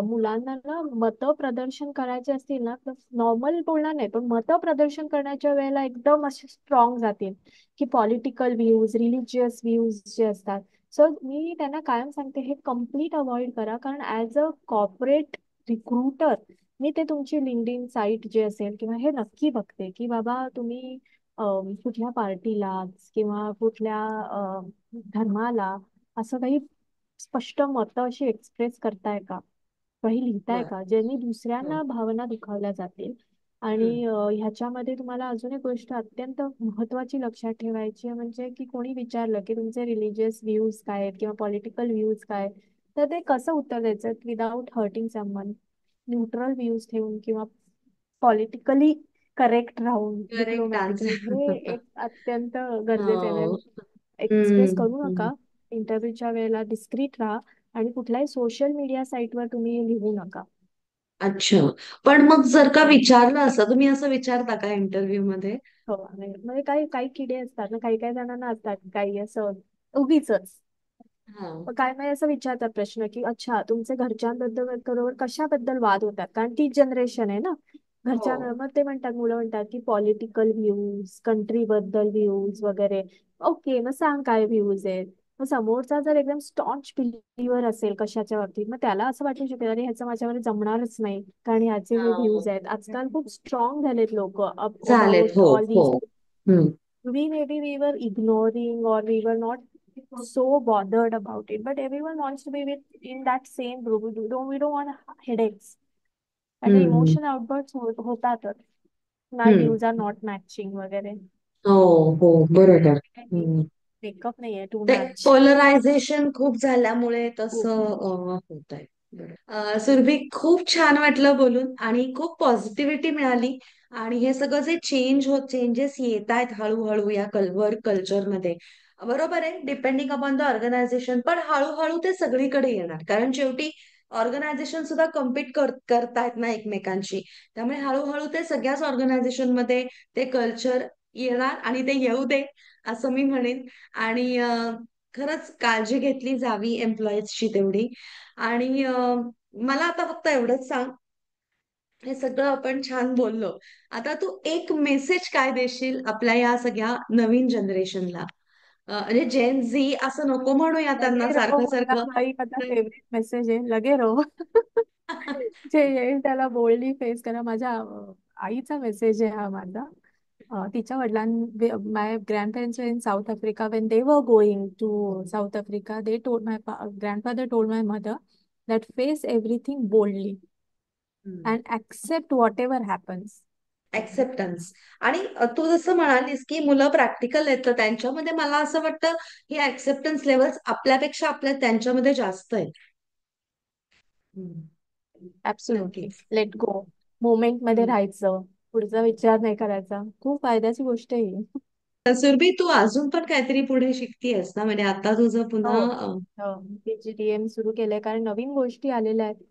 Speaker 2: मुलांना ना मतं प्रदर्शन करायचे असतील ना तर नॉर्मल बोलणार नाही, पण मतं प्रदर्शन करण्याच्या वेळेला एकदम असे स्ट्रॉंग जातील की पॉलिटिकल व्ह्यूज, रिलिजियस व्ह्यूज जे असतात. सो मी त्यांना कायम सांगते हे कम्प्लीट अवॉइड करा, कारण ऍज अ कॉर्पोरेट रिक्रुटर मी ते तुमची लिंक्डइन साईट जे असेल किंवा हे नक्की बघते की बाबा तुम्ही कुठल्या पार्टीला किंवा कुठल्या धर्माला असं काही स्पष्ट मतं अशी एक्सप्रेस करताय का, काही लिहिताय
Speaker 1: बर.
Speaker 2: का, ज्यांनी
Speaker 1: हो.
Speaker 2: दुसऱ्यांना भावना दुखावल्या जातील. आणि
Speaker 1: हम्म.
Speaker 2: ह्याच्यामध्ये तुम्हाला अजून एक गोष्ट अत्यंत महत्वाची लक्षात ठेवायची आहे, म्हणजे की कोणी विचारलं की तुमचे रिलिजियस व्ह्यूज काय आहेत किंवा पॉलिटिकल व्ह्यूज काय, तर ते कसं उत्तर द्यायचं without hurting someone, neutral views ठेवून किंवा पॉलिटिकली करेक्ट राहून
Speaker 1: करेक्ट
Speaker 2: डिप्लोमॅटिकली, हे
Speaker 1: आन्सर.
Speaker 2: एक अत्यंत गरजेचं आहे.
Speaker 1: हो.
Speaker 2: म्हणजे एक्सप्रेस
Speaker 1: हम्म.
Speaker 2: करू
Speaker 1: हम्म.
Speaker 2: नका इंटरव्ह्यूच्या वेळेला, डिस्क्रीट राहा. आणि कुठल्याही सोशल मीडिया साईटवर तुम्ही लिहू नका.
Speaker 1: अच्छा. पण मग जर का विचारलं असं, तुम्ही असं विचारता का इंटरव्ह्यू मध्ये?
Speaker 2: हो, म्हणजे काही काही किडे असतात ना, काही काही जणांना असतात काही असं उगीच.
Speaker 1: हा.
Speaker 2: मग काय नाही असं विचारतात प्रश्न की अच्छा तुमचे घरच्यांबद्दल बरोबर कशाबद्दल वाद होतात, कारण ती जनरेशन आहे ना
Speaker 1: हो.
Speaker 2: घरच्या. मग ते म्हणतात, मुलं म्हणतात की पॉलिटिकल व्ह्यूज, कंट्री बद्दल व्ह्यूज वगैरे. ओके, मग सांग काय व्ह्यूज आहेत. मग समोरचा जर एकदम स्टॉन्च बिलीव्हर असेल कशाच्या बाबतीत, मग त्याला असं वाटू शकेल अरे ह्याचं माझ्यावर जमणारच नाही, कारण ह्याचे हे
Speaker 1: हा.
Speaker 2: व्ह्यूज आहेत. आजकाल खूप स्ट्रॉंग झालेत लोक
Speaker 1: झालेत.
Speaker 2: अबाउट
Speaker 1: हो.
Speaker 2: ऑल
Speaker 1: हो.
Speaker 2: दीज.
Speaker 1: हम्म.
Speaker 2: We maybe we were ignoring or we were not so bothered about it, but everyone wants to be with in that same group. We don't want headaches. And the
Speaker 1: हम्म.
Speaker 2: emotion outbursts होतातच. My
Speaker 1: हम्म.
Speaker 2: views are not matching वगैरे.
Speaker 1: हो. हो, बरोबर. हम्म.
Speaker 2: Makeup नाहीये to
Speaker 1: ते
Speaker 2: मॅच.
Speaker 1: पोलरायझेशन खूप झाल्यामुळे तसं
Speaker 2: खूप
Speaker 1: होत आहे. सुरभी, खूप छान वाटलं बोलून, आणि खूप पॉझिटिव्हिटी मिळाली. आणि हे सगळं जे चेंजेस येत आहेत हळूहळू या वर्क कल्चरमध्ये, बरोबर आहे, डिपेंडिंग अपॉन द ऑर्गनायझेशन, पण हळूहळू ते सगळीकडे येणार, कारण शेवटी ऑर्गनायझेशन सुद्धा कम्पीट करतायत ना एकमेकांशी. त्यामुळे हळूहळू ते सगळ्याच ऑर्गनायझेशन मध्ये ते कल्चर येणार, आणि ते येऊ दे असं मी म्हणेन. आणि खरंच काळजी घेतली जावी एम्प्लॉईजची तेवढी. आणि मला आता फक्त एवढंच सांग, हे सगळं आपण छान बोललो, आता तू एक मेसेज काय देशील आपल्या या सगळ्या नवीन जनरेशनला? म्हणजे जेन झी असं नको म्हणूया त्यांना
Speaker 2: लगे रहो
Speaker 1: सारखं
Speaker 2: माझा
Speaker 1: सारखं.
Speaker 2: भाई, माझा फेवरेट मेसेज आहे लगे रहो. जे येईल त्याला बोल्डली फेस करा. माझ्या आईचा मेसेज आहे हा माझा. तिच्या my grandparents in South Africa. When they were going to South Africa, they told my grandfather told my mother that face everything boldly and accept whatever happens.
Speaker 1: Acceptance. आणि तू जसं म्हणालीस की मुलं प्रॅक्टिकल आहेत, तर त्यांच्यामध्ये मला असं वाटतं ही ऍक्सेप्टन्स लेवल्स आपल्यापेक्षा त्यांच्यामध्ये जास्त आहेत. हम्म.
Speaker 2: ऍब्सोल्युटली.
Speaker 1: नक्कीच.
Speaker 2: Let go. मोमेंट मध्ये
Speaker 1: हम्म.
Speaker 2: राहायचं, पुढचा विचार नाही करायचा. खूप फायद्याची गोष्ट आहे ही.
Speaker 1: सुरभी, तू अजून पण काहीतरी पुढे शिकतीयस ना, म्हणजे आता तुझं पुन्हा
Speaker 2: हो, पीजीडीएम सुरू केलंय कारण नवीन गोष्टी आलेल्या आहेत.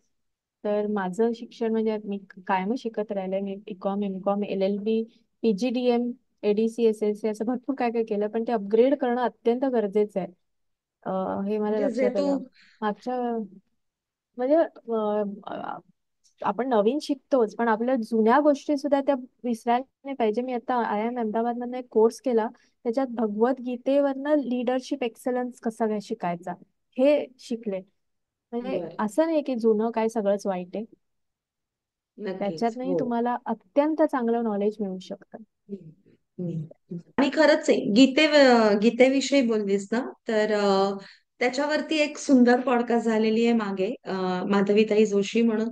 Speaker 2: तर माझं शिक्षण म्हणजे मी कायमच शिकत राहिले. मी BCom, MCom, LLB, PGDM, ADCSS असं भरपूर काय काय केलं, पण ते अपग्रेड करणं अत्यंत गरजेचं आहे. हे माझ्या
Speaker 1: म्हणजे जे
Speaker 2: लक्षात
Speaker 1: तू
Speaker 2: आलं मागच्या म्हणजे आपण नवीन शिकतोच, पण आपल्या जुन्या गोष्टी सुद्धा त्या विसरायला नाही पाहिजे. मी आता IIM अहमदाबाद मधनं एक कोर्स केला, त्याच्यात भगवद्गीतेवरनं लिडरशिप एक्सलन्स कसा काय शिकायचा हे शिकले. म्हणजे
Speaker 1: बर.
Speaker 2: असं नाही की जुनं काय सगळंच वाईट आहे,
Speaker 1: नक्कीच.
Speaker 2: त्याच्यातनंही
Speaker 1: हो.
Speaker 2: तुम्हाला अत्यंत चांगलं नॉलेज मिळू शकतं.
Speaker 1: हम्म. आणि खरंच आहे, गीतेविषयी बोललीस ना, तर त्याच्यावरती एक सुंदर पॉडकास्ट झालेली आहे मागे, माधवीताई जोशी म्हणून.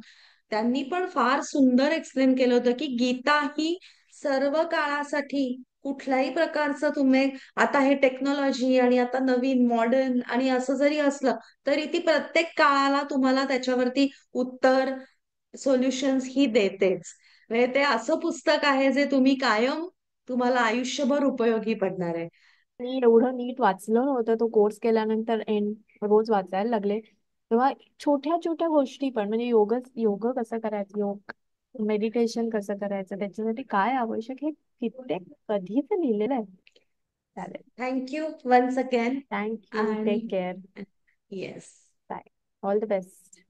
Speaker 1: त्यांनी पण फार सुंदर एक्सप्लेन केलं होतं की गीता ही सर्व काळासाठी, कुठल्याही प्रकारचं तुम्ही, आता हे टेक्नॉलॉजी आणि आता नवीन मॉडर्न आणि असं जरी असलं तरी ती प्रत्येक काळाला तुम्हाला त्याच्यावरती उत्तर, सोल्युशन्स ही देतेच. म्हणजे ते असं पुस्तक आहे जे तुम्ही कायम, तुम्हाला आयुष्यभर उपयोगी पडणार आहे.
Speaker 2: आणि एवढं नीट वाचलं नव्हतं तो कोर्स केल्यानंतर, रोज वाचायला लागले तेव्हा. छोट्या छोट्या गोष्टी पण, म्हणजे योग योग कसं करायचं, योग मेडिटेशन कसं करायचं, त्याच्यासाठी काय आवश्यक हे कित्येक कधीच लिहिलेलं आहे. चालेल.
Speaker 1: Thank you once again.
Speaker 2: थँक्यू.
Speaker 1: आणि
Speaker 2: take care.
Speaker 1: Yes.
Speaker 2: Bye. All the best.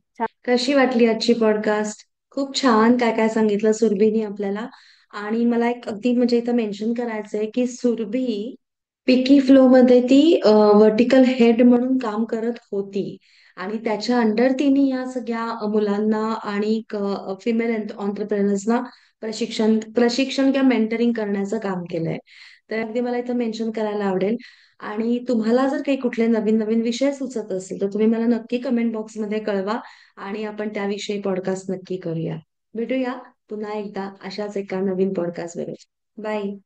Speaker 1: कशी वाटली आजची पॉडकास्ट? खूप छान काय काय सांगितलं सुरभीने आपल्याला. आणि मला एक अगदी म्हणजे इथं मेन्शन करायचंय की सुरभी पिकी फ्लो मध्ये ती वर्टिकल हेड म्हणून काम करत होती. आणि त्याच्या अंडर तिने या सगळ्या मुलांना आणि फिमेल ऑन्टरप्रेनर्सना प्रशिक्षण किंवा मेंटरिंग करण्याचं काम केलंय. तर अगदी मला इथं मेन्शन करायला आवडेल. आणि तुम्हाला जर काही कुठले नवीन नवीन विषय सुचत असतील तर तुम्ही मला नक्की कमेंट बॉक्समध्ये कळवा, आणि आपण त्याविषयी पॉडकास्ट नक्की करूया. भेटूया पुन्हा एकदा अशाच एका नवीन पॉडकास्ट बरोबर. बाय.